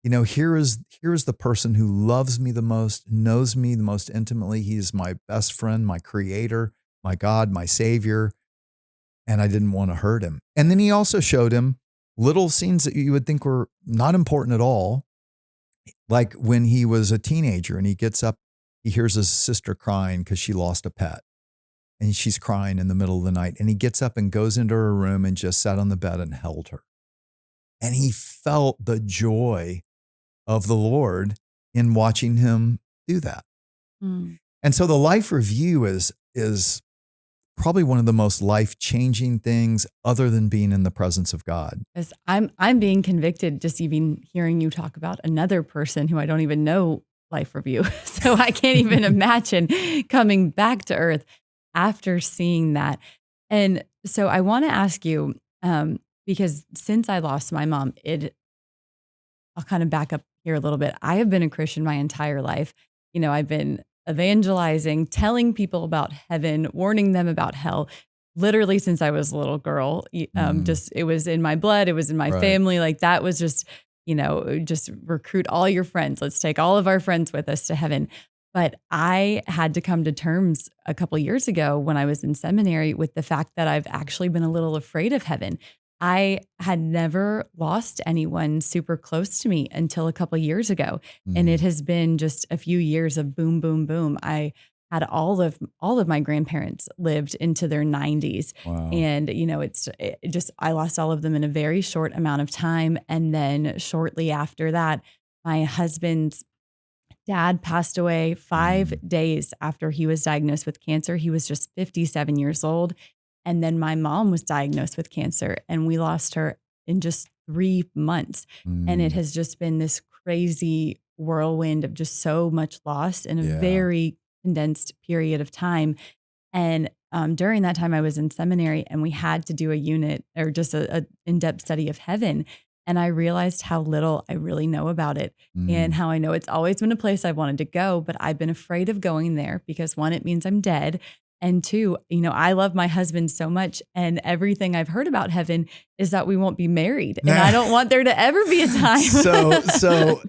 Here is the person who loves me the most, knows me the most intimately. He is my best friend, my creator, my God, my savior. And I didn't want to hurt him. And then he also showed him little scenes that you would think were not important at all. Like when he was a teenager and he gets up, he hears his sister crying because she lost a pet. And she's crying in the middle of the night. And he gets up and goes into her room and just sat on the bed and held her. And he felt the joy of the Lord in watching him do that. Mm. And so the life review is probably one of the most life-changing things other than being in the presence of God. As I'm being convicted just even hearing you talk about another person who I don't even know life review. So I can't even imagine coming back to earth after seeing that. And so I want to ask you, because since I lost my mom, I'll kind of back up here a little bit. I have been a Christian my entire life. I've been evangelizing, telling people about heaven, warning them about hell, literally since I was a little girl. Just it was in my blood. It was in my family. Like that was just, just recruit all your friends. Let's take all of our friends with us to heaven. But I had to come to terms a couple years ago when I was in seminary with the fact that I've actually been a little afraid of heaven. I had never lost anyone super close to me until a couple years ago. And it has been just a few years of boom, boom, boom. I had all of my grandparents lived into their 90s. Wow. And, I lost all of them in a very short amount of time. And then shortly after that, my husband's dad passed away 5 days after he was diagnosed with cancer. He was just 57 years old. And then my mom was diagnosed with cancer and we lost her in just 3 months. And it has just been this crazy whirlwind of just so much loss in a very condensed period of time. And during that time I was in seminary and we had to do a unit or just a in-depth study of heaven. And I realized how little I really know about it and how I know it's always been a place I wanted to go, but I've been afraid of going there because 1, it means I'm dead. And 2, I love my husband so much. And everything I've heard about heaven is that we won't be married. And I don't want there to ever be a time. So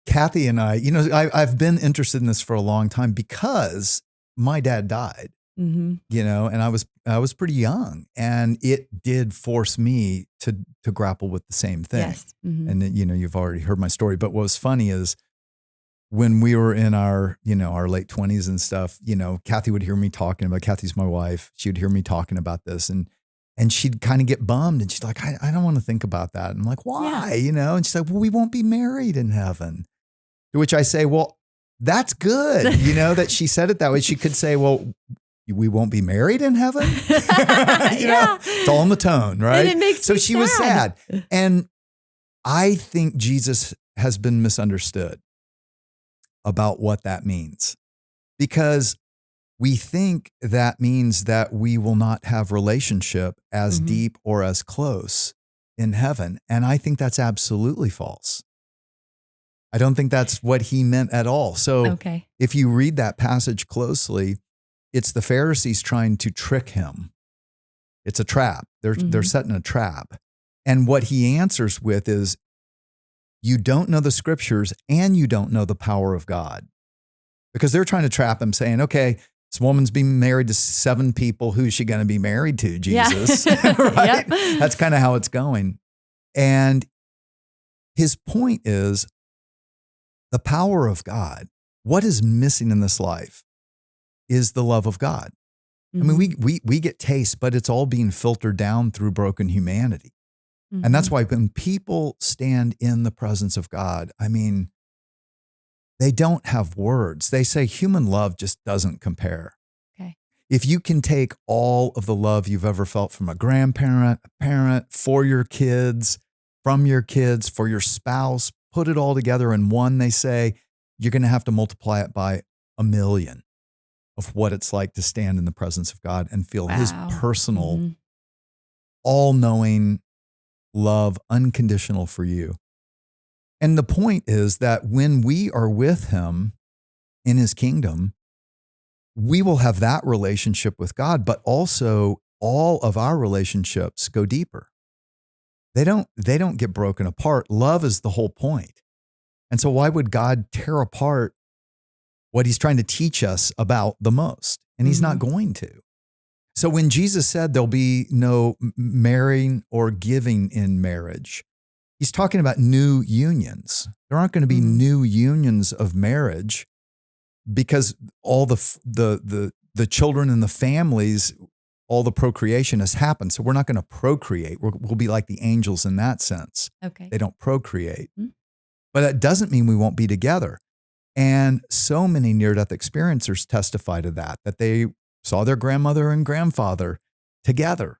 Kathy and I've been interested in this for a long time because my dad died. And I was pretty young, and it did force me to grapple with the same thing. Yes. And then, you've already heard my story, but what was funny is when we were in our late 20s and stuff, Kathy would hear me talking about, Kathy's my wife. She would hear me talking about this and she'd kind of get bummed and she's like, I don't want to think about that. And I'm like, why? And she's like, well, we won't be married in heaven. To which I say, well, that's good. That she said it that way. She could say, well, we won't be married in heaven. It's all in the tone, right? And it makes so me she sad. was sad. And I think Jesus has been misunderstood about what that means, because we think that means that we will not have relationship as deep or as close in heaven. And I think that's absolutely false. I don't think that's what he meant at all. So if you read that passage closely, it's the Pharisees trying to trick him. It's a trap. They're setting a trap. And what he answers with is, you don't know the scriptures and you don't know the power of God. Because they're trying to trap him, saying, okay, this woman's being married to 7 people. Who's she going to be married to, Jesus? Right? That's kind of how it's going. And his point is the power of God. What is missing in this life is the love of God. I mean, we get taste, but it's all being filtered down through broken humanity. And that's why when people stand in the presence of God, I mean, they don't have words. They say human love just doesn't compare. If you can take all of the love you've ever felt from a grandparent, a parent, for your kids, from your kids, for your spouse, put it all together in one, they say, you're going to have to multiply it by 1 million of what it's like to stand in the presence of God and feel his personal, all-knowing love, unconditional for you. And the point is that when we are with him in his kingdom, we will have that relationship with God, but also all of our relationships go deeper. They don't get broken apart. Love is the whole point. And so why would God tear apart what he's trying to teach us about the most? And he's not going to. So when Jesus said there'll be no marrying or giving in marriage, he's talking about new unions. There aren't going to be new unions of marriage because all the children and the families, all the procreation has happened. So we're not going to procreate. We'll be like the angels in that sense. Okay. They don't procreate. But that doesn't mean we won't be together. And so many near-death experiencers testify to that they saw their grandmother and grandfather together.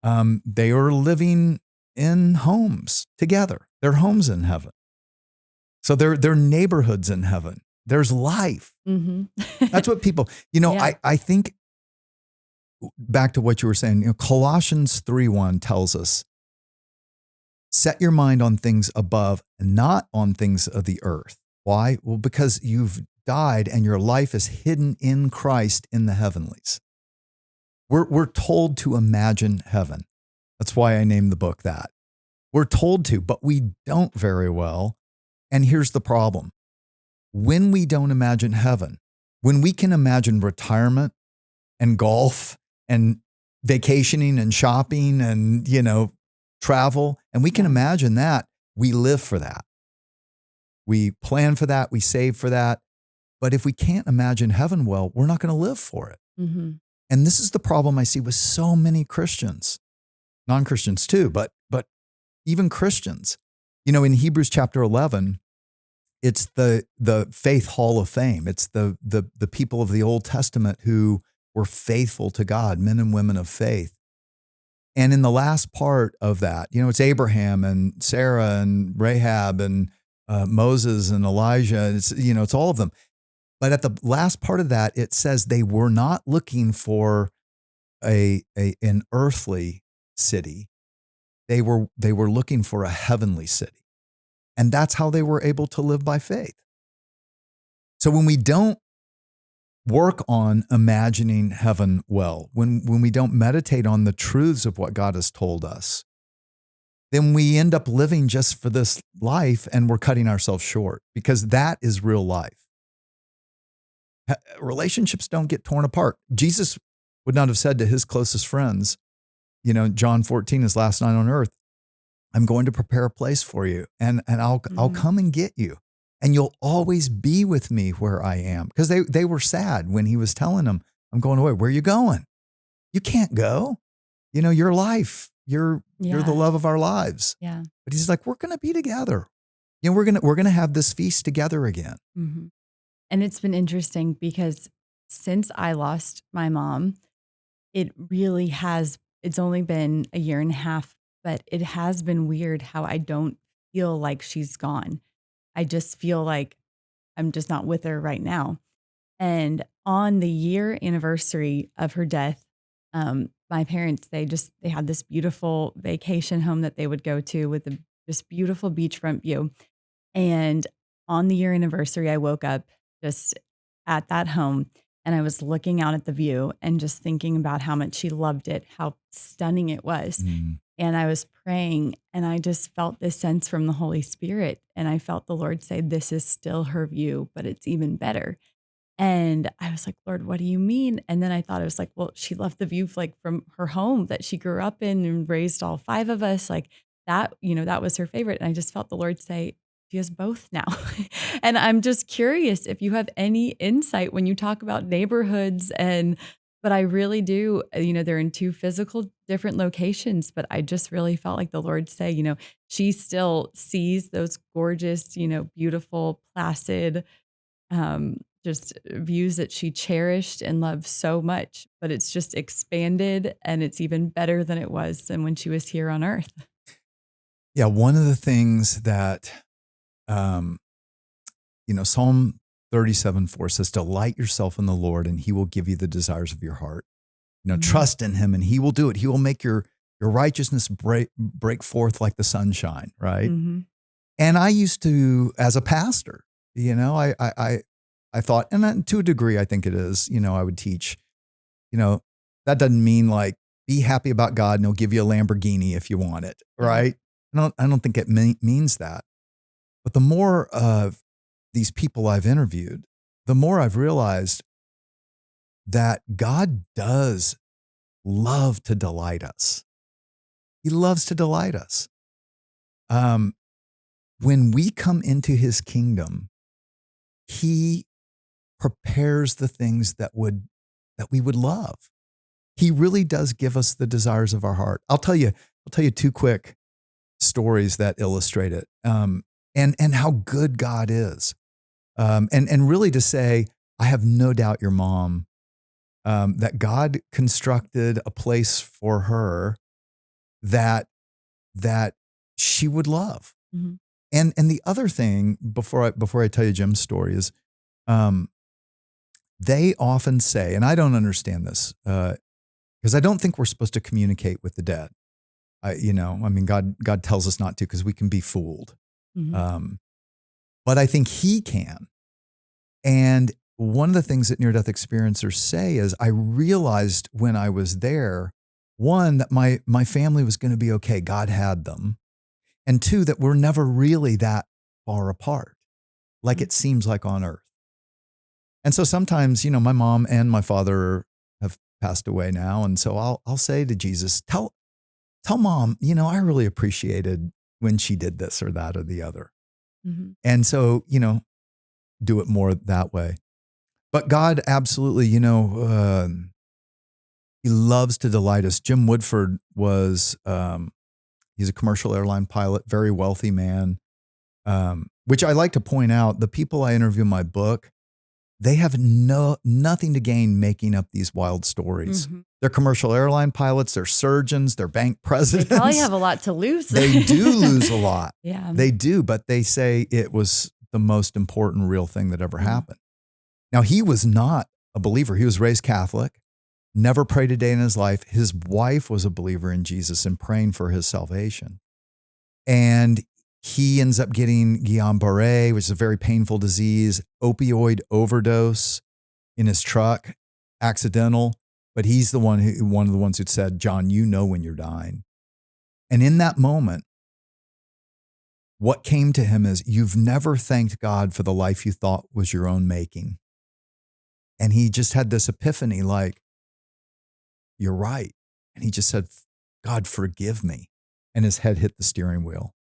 They were living in homes together. Their homes in heaven. So they're neighborhoods in heaven. There's life. That's what people, I think back to what you were saying, Colossians 3:1 tells us, set your mind on things above, not on things of the earth. Why? Well, because you've died and your life is hidden in Christ in the heavenlies. We're told to imagine heaven. That's why I named the book that. We're told to, but we don't very well. And here's the problem. When we don't imagine heaven, when we can imagine retirement and golf and vacationing and shopping and, travel, and we can imagine that, we live for that. We plan for that. We save for that. But if we can't imagine heaven well, we're not going to live for it. And this is the problem I see with so many Christians, non-Christians too, but even Christians. In Hebrews chapter 11, it's the faith hall of fame. It's the people of the Old Testament who were faithful to God, men and women of faith. And in the last part of that, it's Abraham and Sarah and Rahab and Moses and Elijah. It's all of them. But at the last part of that, it says they were not looking for an earthly city. They were looking for a heavenly city. And that's how they were able to live by faith. So when we don't work on imagining heaven well, when we don't meditate on the truths of what God has told us, then we end up living just for this life and we're cutting ourselves short because that is real life. Relationships don't get torn apart. Jesus would not have said to his closest friends, John 14, his last night on earth, I'm going to prepare a place for you and I'll come and get you and you'll always be with me where I am. Because they were sad when he was telling them, I'm going away. Where are you going? You can't go. Your life, you're the love of our lives. Yeah. But he's like, we're going to be together. We're going to have this feast together again. And it's been interesting because since I lost my mom, it really has, it's only been a year and a half, but it has been weird how I don't feel like she's gone. I just feel like I'm just not with her right now. And on the year anniversary of her death, my parents, they had this beautiful vacation home that they would go to with this beautiful beachfront view. And on the year anniversary, I woke up just at that home and I was looking out at the view and just thinking about how much she loved it, how stunning it was. And I was praying and I just felt this sense from the Holy Spirit. And I felt the Lord say, this is still her view, but it's even better. And I was like, Lord, what do you mean? And then I thought, I was like, well, she loved the view from her home that she grew up in and raised all 5 of us. Like that, that was her favorite. And I just felt the Lord say, she has both now. And I'm just curious if you have any insight when you talk about neighborhoods but I really do, they're in 2 physical different locations, but I just really felt like the Lord say, she still sees those gorgeous, beautiful, placid, just views that she cherished and loved so much, but it's just expanded and it's even better than it was than when she was here on earth. Yeah. One of the things that, Psalm 37:4 says, delight yourself in the Lord and he will give you the desires of your heart. Trust in him and he will do it. He will make your righteousness break forth like the sunshine. Right. And I used to, as a pastor, I thought, and to a degree, I think it is, I would teach, that doesn't mean like, be happy about God and he'll give you a Lamborghini if you want it. Right. I don't think it means that. But the more of these people I've interviewed, the more I've realized that God does love to delight us. He loves to delight us. When we come into his kingdom, he prepares the things that we would love. He really does give us the desires of our heart. I'll tell you two quick stories that illustrate it, and how good God is, and really to say, I have no doubt your mom, that God constructed a place for her that she would love. Mm-hmm. And the other thing before I tell you Jim's story is, they often say, and I don't understand this, because I don't think we're supposed to communicate with the dead. God tells us not to because we can be fooled. Mm-hmm. But I think he can. And one of the things that near-death experiencers say is, I realized when I was there, one, that my family was going to be okay. God had them. And two, that we're never really that far apart, like it seems like on earth. And so sometimes, my mom and my father have passed away now. And so I'll say to Jesus, tell mom, I really appreciated when she did this or that or the other. Mm-hmm. And so, do it more that way. But God absolutely, he loves to delight us. Jim Woodford was, he's a commercial airline pilot, very wealthy man, which I like to point out, the people I interview in my book, they have nothing to gain making up these wild stories. Mm-hmm. They're commercial airline pilots, they're surgeons, they're bank presidents. They probably have a lot to lose. They do lose a lot. Yeah. They do, but they say it was the most important real thing that ever happened. Now, he was not a believer. He was raised Catholic, never prayed a day in his life. His wife was a believer in Jesus and praying for his salvation. And he ends up getting Guillain-Barré, which is a very painful disease, opioid overdose in his truck, accidental. But he's one of the ones who said, John, when you're dying. And in that moment, what came to him is, you've never thanked God for the life you thought was your own making. And he just had this epiphany, like, you're right. And he just said, God, forgive me. And his head hit the steering wheel.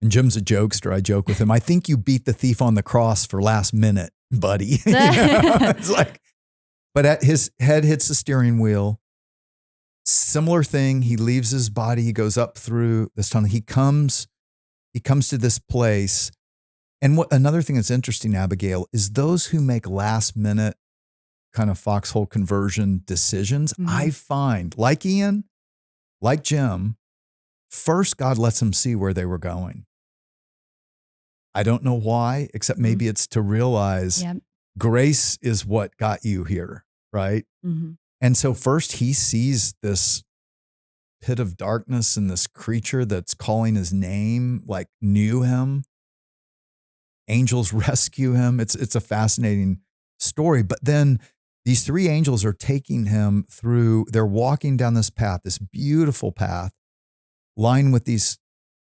And Jim's a jokester. I joke with him, I think you beat the thief on the cross for last minute, buddy. It's like, but his head hits the steering wheel. Similar thing. He leaves his body. He goes up through this tunnel. He comes to this place. And another thing that's interesting, Abigail, is those who make last minute kind of foxhole conversion decisions, mm-hmm. I find, like Ian, like Jim, first God lets them see where they were going. I don't know why, except maybe it's to realize grace is what got you here, right? Mm-hmm. And so first he sees this pit of darkness and this creature that's calling his name, like knew him. Angels rescue him. It's a fascinating story. But then these three angels are taking him through, they're walking down this path, this beautiful path, lined with these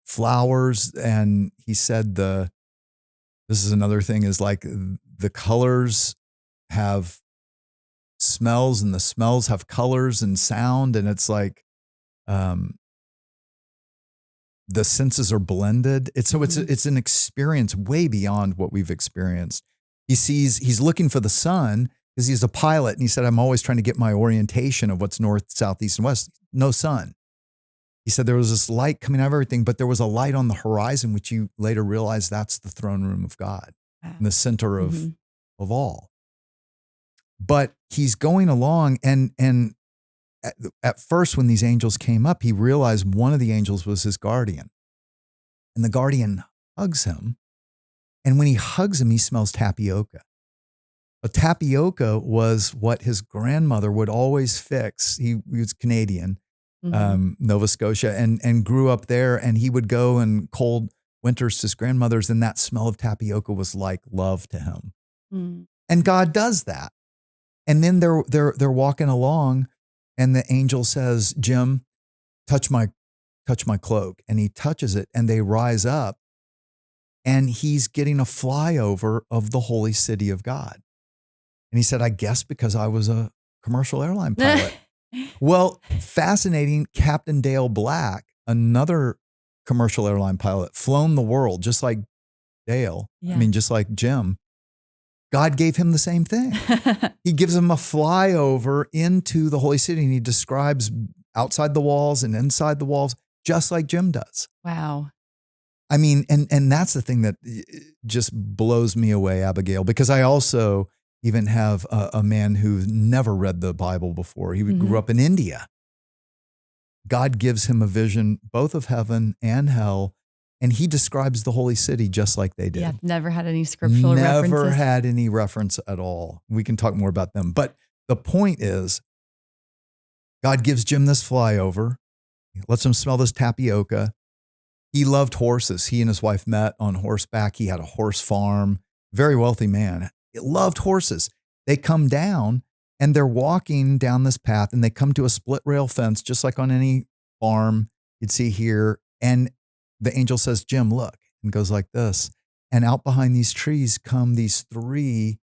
flowers. And he said this is another thing, is like the colors have smells and the smells have colors and sound. And it's like the senses are blended. It's an experience way beyond what we've experienced. He's looking for the sun because he's a pilot. And he said, I'm always trying to get my orientation of what's north, south, east, and west. No sun. He said there was this light coming out of everything, but there was a light on the horizon, which you later realize that's the throne room of God, in the center of all. But he's going along, and at first when these angels came up, he realized one of the angels was his guardian. And the guardian hugs him. And when he hugs him, he smells tapioca. But tapioca was what his grandmother would always fix. He was Canadian, Nova Scotia, and grew up there. And he would go in cold winters to his grandmother's, and that smell of tapioca was like love to him. Mm. And God does that. And then they're walking along, and the angel says, Jim, touch my cloak. And he touches it, and they rise up, and he's getting a flyover of the holy city of God. And he said, I guess because I was a commercial airline pilot. Well, fascinating. Captain Dale Black, another commercial airline pilot, flown the world just like Dale. I Yeah. mean, just like Jim. God gave him the same thing. He gives him a flyover into the holy city, and he describes outside the walls and inside the walls, just like Jim does. Wow. I mean, and that's the thing that just blows me away, Abigail, because I also even have a man who never read the Bible before. He grew up in India. God gives him a vision both of heaven and hell, and he describes the holy city just like they did. Yeah, never had any scriptural references. Never had any reference at all. We can talk more about them. But the point is, God gives Jim this flyover, lets him smell this tapioca. He loved horses. He and his wife met on horseback. He had a horse farm, very wealthy man. He loved horses. They come down and they're walking down this path and they come to a split rail fence, just like on any farm you'd see here. And the angel says, Jim, look, and goes like this. And out behind these trees come these three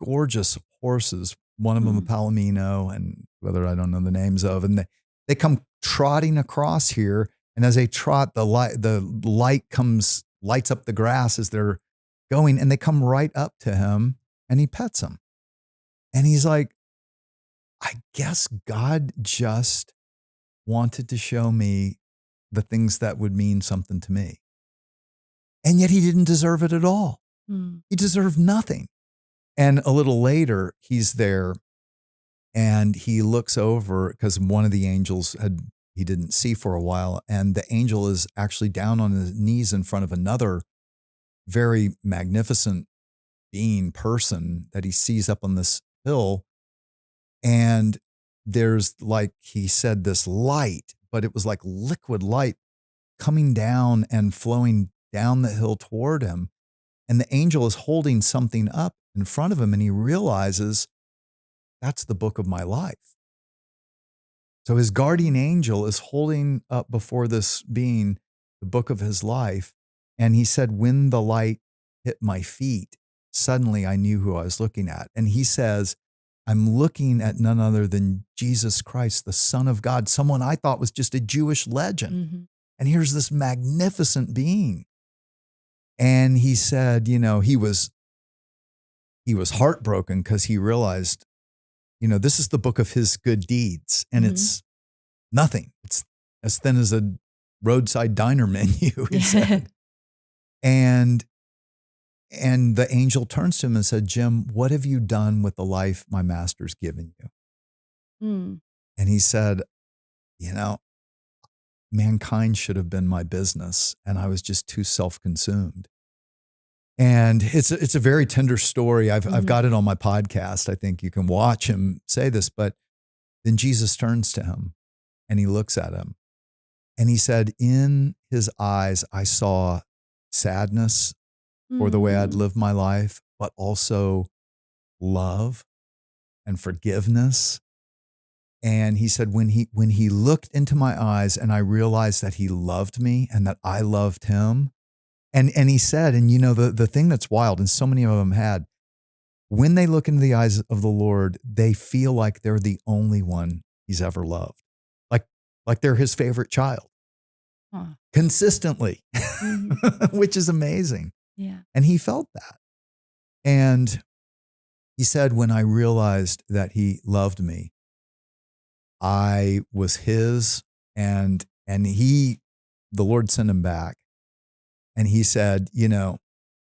gorgeous horses, one of them a Palomino and whether I don't know the names of. And they come trotting across here. And as they trot, the light lights up the grass as they're going, and they come right up to him and he pets them. And he's like, I guess God just wanted to show me the things that would mean something to me. And yet he didn't deserve it at all. He deserved nothing. And a little later, he's there and he looks over because one of the angels he didn't see for a while. And the angel is actually down on his knees in front of another very magnificent being person that he sees up on this hill. And there's, like he said, this light, but it was like liquid light coming down and flowing down the hill toward him. And the angel is holding something up in front of him, and he realizes that's the book of my life. So his guardian angel is holding up before this being the book of his life. And he said, when the light hit my feet, suddenly I knew who I was looking at. And he says, I'm looking at none other than Jesus Christ, the Son of God, someone I thought was just a Jewish legend. And here's this magnificent being. And he said, he was heartbroken because he realized, this is the book of his good deeds, and it's nothing. It's as thin as a roadside diner menu, he said. And the angel turns to him and said, Jim, what have you done with the life my master's given you? And he said, mankind should have been my business, and I was just too self-consumed. And it's a very tender story. I've got it on my podcast. I think you can watch him say this. But then Jesus turns to him and he looks at him and he said, in his eyes, I saw sadness for the way I'd lived my life, but also love and forgiveness. And he said, when he looked into my eyes and I realized that he loved me and that I loved him. And he said, and the thing that's wild, and so many of them had, when they look into the eyes of the Lord, they feel like they're the only one he's ever loved. Like they're his favorite child. Consistently, which is amazing. Yeah. And he felt that. And he said, when I realized that he loved me, I was his, and the Lord sent him back. And he said,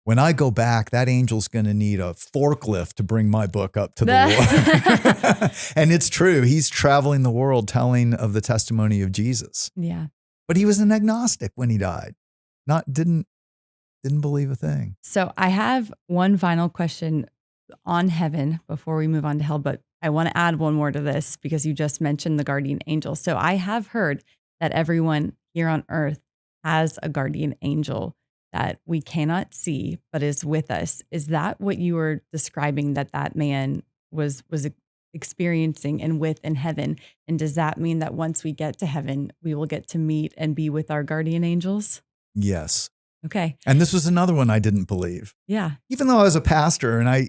when I go back, that angel's going to need a forklift to bring my book up to the Lord. And it's true. He's traveling the world telling of the testimony of Jesus. Yeah. But he was an agnostic when he died. Didn't believe a thing. So I have one final question on heaven before we move on to hell, but I want to add one more to this because you just mentioned the guardian angel. So I have heard that everyone here on earth has a guardian angel that we cannot see, but is with us. Is that what you were describing that man was experiencing and with in heaven? And does that mean that once we get to heaven, we will get to meet and be with our guardian angels? Yes. Okay. And this was another one I didn't believe. Yeah. Even though I was a pastor and I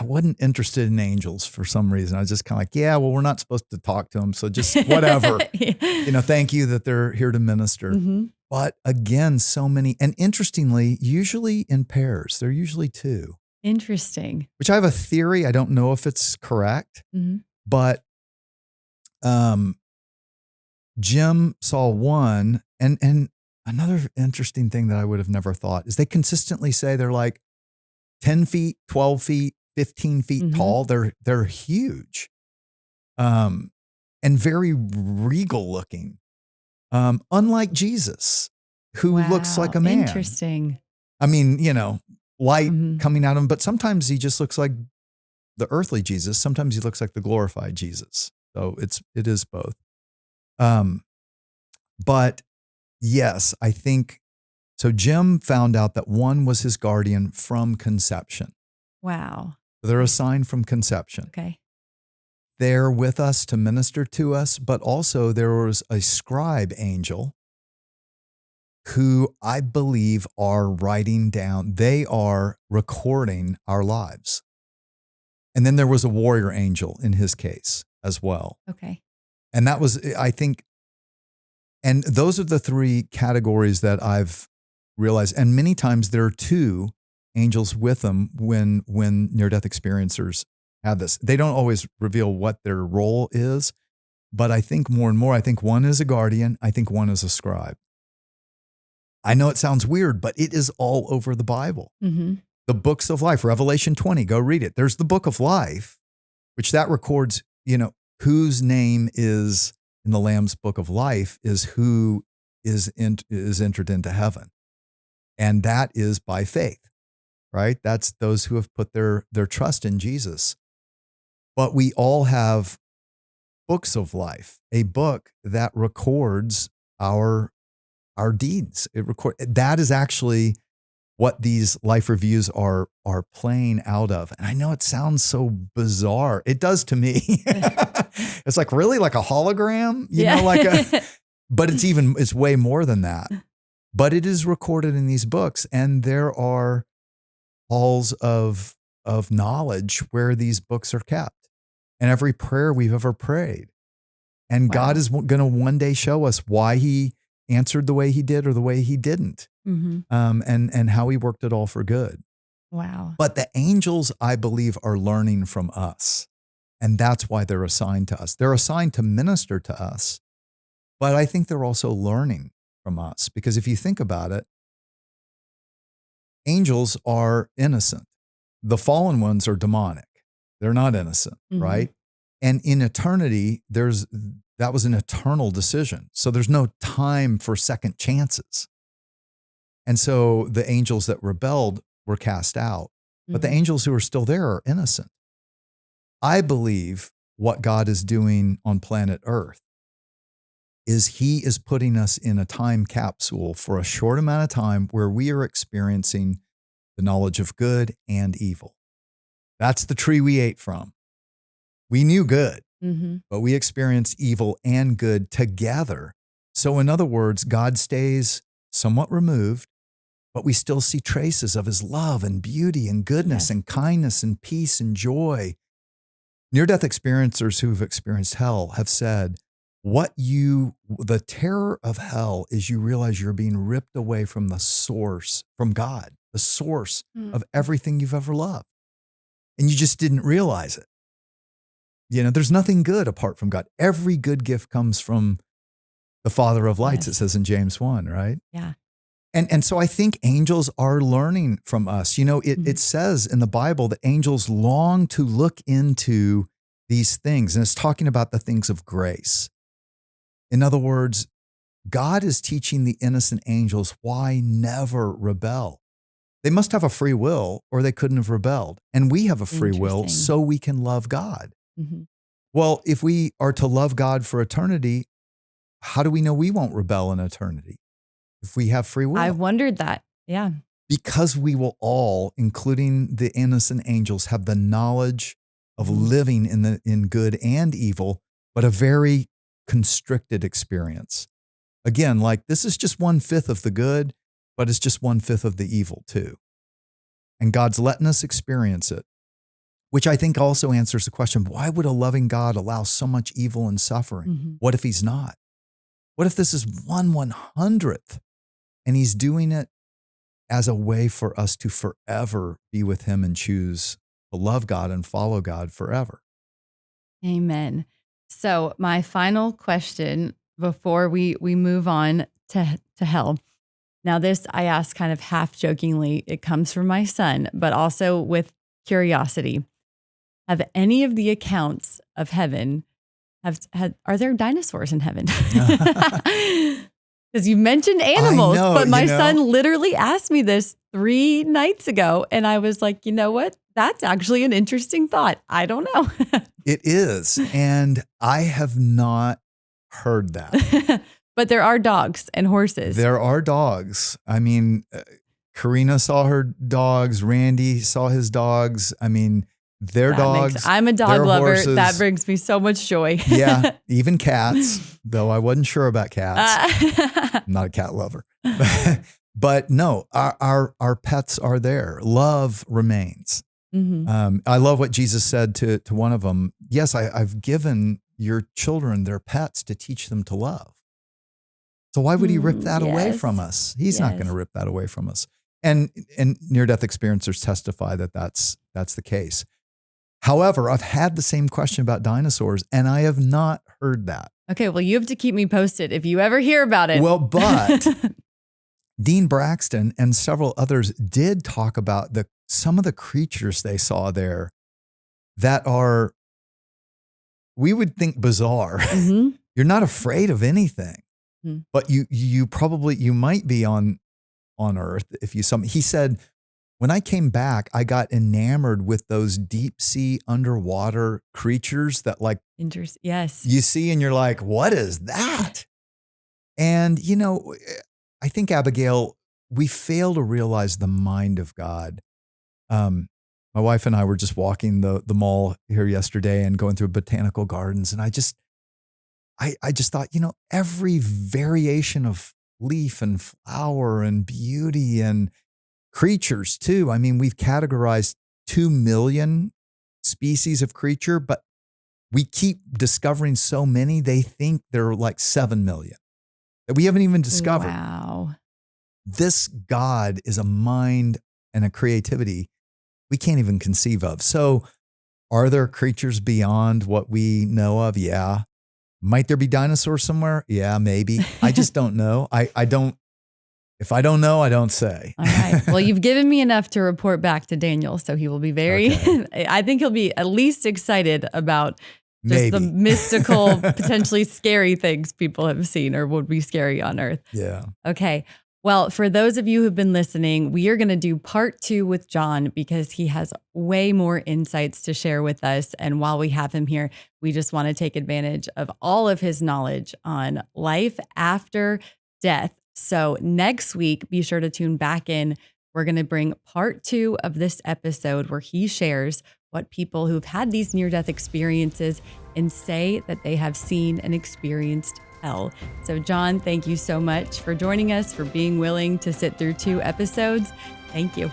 wasn't interested in angels for some reason. I was just kind of like, yeah, well, we're not supposed to talk to them. So just whatever, Yeah. thank you that they're here to minister. Mm-hmm. But again, so many, and interestingly, usually in pairs, they're usually two. Interesting. Which I have a theory. I don't know if it's correct, Mm-hmm. but Jim saw one, and another interesting thing that I would have never thought is they consistently say they're like 10 feet, 12 feet, 15 feet Mm-hmm. tall. They're huge, and very regal looking, unlike Jesus, who looks like a man. Interesting. I mean, light Mm-hmm. coming out of him, but sometimes he just looks like the earthly Jesus. Sometimes he looks like the glorified Jesus. So it is both. But yes, I think so. Jim found out that one was his guardian from conception. Wow. They're assigned from conception. Okay. They're with us to minister to us, but also there was a scribe angel who I believe are writing down, they are recording our lives. And then there was a warrior angel in his case as well. Okay. And that was, I think, and those are the three categories that I've realized. And many times there are two angels with them when near-death experiencers have this. They don't always reveal what their role is, but I think more and more, I think one is a guardian. I think one is a scribe. I know it sounds weird, but it is all over the Bible. Mm-hmm. The books of life, Revelation 20, go read it. There's the book of life, which that records, whose name is in the Lamb's book of life is who is entered into heaven. And that is by faith, right? That's those who have put their trust in Jesus. But we all have books of life, a book that records our deeds. That is actually what these life reviews are playing out of. And I know it sounds so bizarre. It does to me. It's like really like a hologram, but it's way more than that. But it is recorded in these books, and there are halls of knowledge where these books are kept, and every prayer we've ever prayed. And God is going to one day show us why he answered the way he did or the way he didn't. Mm-hmm. And how he worked it all for good. Wow. But the angels, I believe, are learning from us. And that's why they're assigned to us. They're assigned to minister to us. But I think they're also learning from us. Because if you think about it, angels are innocent. The fallen ones are demonic. They're not innocent, Mm-hmm. right? And in eternity, that was an eternal decision. So there's no time for second chances. And so the angels that rebelled were cast out, but the angels who are still there are innocent. I believe what God is doing on planet Earth is he is putting us in a time capsule for a short amount of time where we are experiencing the knowledge of good and evil. That's the tree we ate from. We knew good, Mm-hmm. but we experience evil and good together. So in other words, God stays somewhat removed, but we still see traces of his love and beauty and goodness and kindness and peace and joy. Near-death experiencers who've experienced hell have said, the terror of hell is you realize you're being ripped away from the source, from God, the source of everything you've ever loved. And you just didn't realize it. There's nothing good apart from God. Every good gift comes from the Father of lights, it says in James 1, right? Yeah. And so I think angels are learning from us. It says in the Bible that angels long to look into these things, and it's talking about the things of grace. In other words, God is teaching the innocent angels why never rebel. They must have a free will or they couldn't have rebelled. And we have a free will so we can love God. Mm-hmm. Well, if we are to love God for eternity, how do we know we won't rebel in eternity? If we have free will. I wondered that. Yeah. Because we will all, including the innocent angels, have the knowledge of living in good and evil, but a very constricted experience. Again, like this is just 1/5 of the good. but it's just 1/5 of the evil too. And God's letting us experience it, which I think also answers the question, why would a loving God allow so much evil and suffering? Mm-hmm. What if he's not? What if this is 1/100th and he's doing it as a way for us to forever be with him and choose to love God and follow God forever? Amen. So my final question before we move on to hell. Now this I ask kind of half jokingly. It comes from my son, but also with curiosity. Have any of the accounts of heaven are there dinosaurs in heaven? Because you mentioned animals, but my son literally asked me this 3 nights ago. And I was like, you know what? That's actually an interesting thought. I don't know. It is. And I have not heard that. But there are dogs and horses. There are dogs. I mean, Karina saw her dogs. Randy saw his dogs. I mean, their dogs. I'm a dog lover. Horses. That brings me so much joy. Yeah, even cats, though I wasn't sure about cats. I'm not a cat lover. But no, our pets are there. Love remains. Mm-hmm. I love what Jesus said to one of them. Yes, I've given your children their pets to teach them to love. So why would he rip that away from us? He's not going to rip that away from us. And near-death experiencers testify that that's the case. However, I've had the same question about dinosaurs, and I have not heard that. Okay, well, you have to keep me posted if you ever hear about it. Well, but Dean Braxton and several others did talk about some of the creatures they saw there that are, we would think bizarre. Mm-hmm. You're not afraid of anything, but you might be on Earth if you saw. He said, when I came back, I got enamored with those deep sea underwater creatures that Yes. you see and you're like, what is that? And, I think, Abigail, we fail to realize the mind of God. My wife and I were just walking the mall here yesterday and going through botanical gardens. And I just thought, every variation of leaf and flower and beauty and creatures too. I mean, we've categorized 2 million species of creature, but we keep discovering so many, they think there are like 7 million that we haven't even discovered. Wow. This God is a mind and a creativity we can't even conceive of. So are there creatures beyond what we know of? Yeah. Might there be dinosaurs somewhere? Yeah, maybe. I just don't know. I don't. If I don't know, I don't say. All right. Well, you've given me enough to report back to Daniel, so he will be I think he'll be at least excited about just the mystical, potentially scary things people have seen or would be scary on Earth. Yeah. Okay. Well, for those of you who've been listening, we are going to do part 2 with John because he has way more insights to share with us. And while we have him here, we just want to take advantage of all of his knowledge on life after death. So next week, be sure to tune back in. We're going to bring part 2 of this episode where he shares what people who've had these near-death experiences and say that they have seen and experienced hell. So John, thank you so much for joining us, for being willing to sit through 2 episodes. Thank you.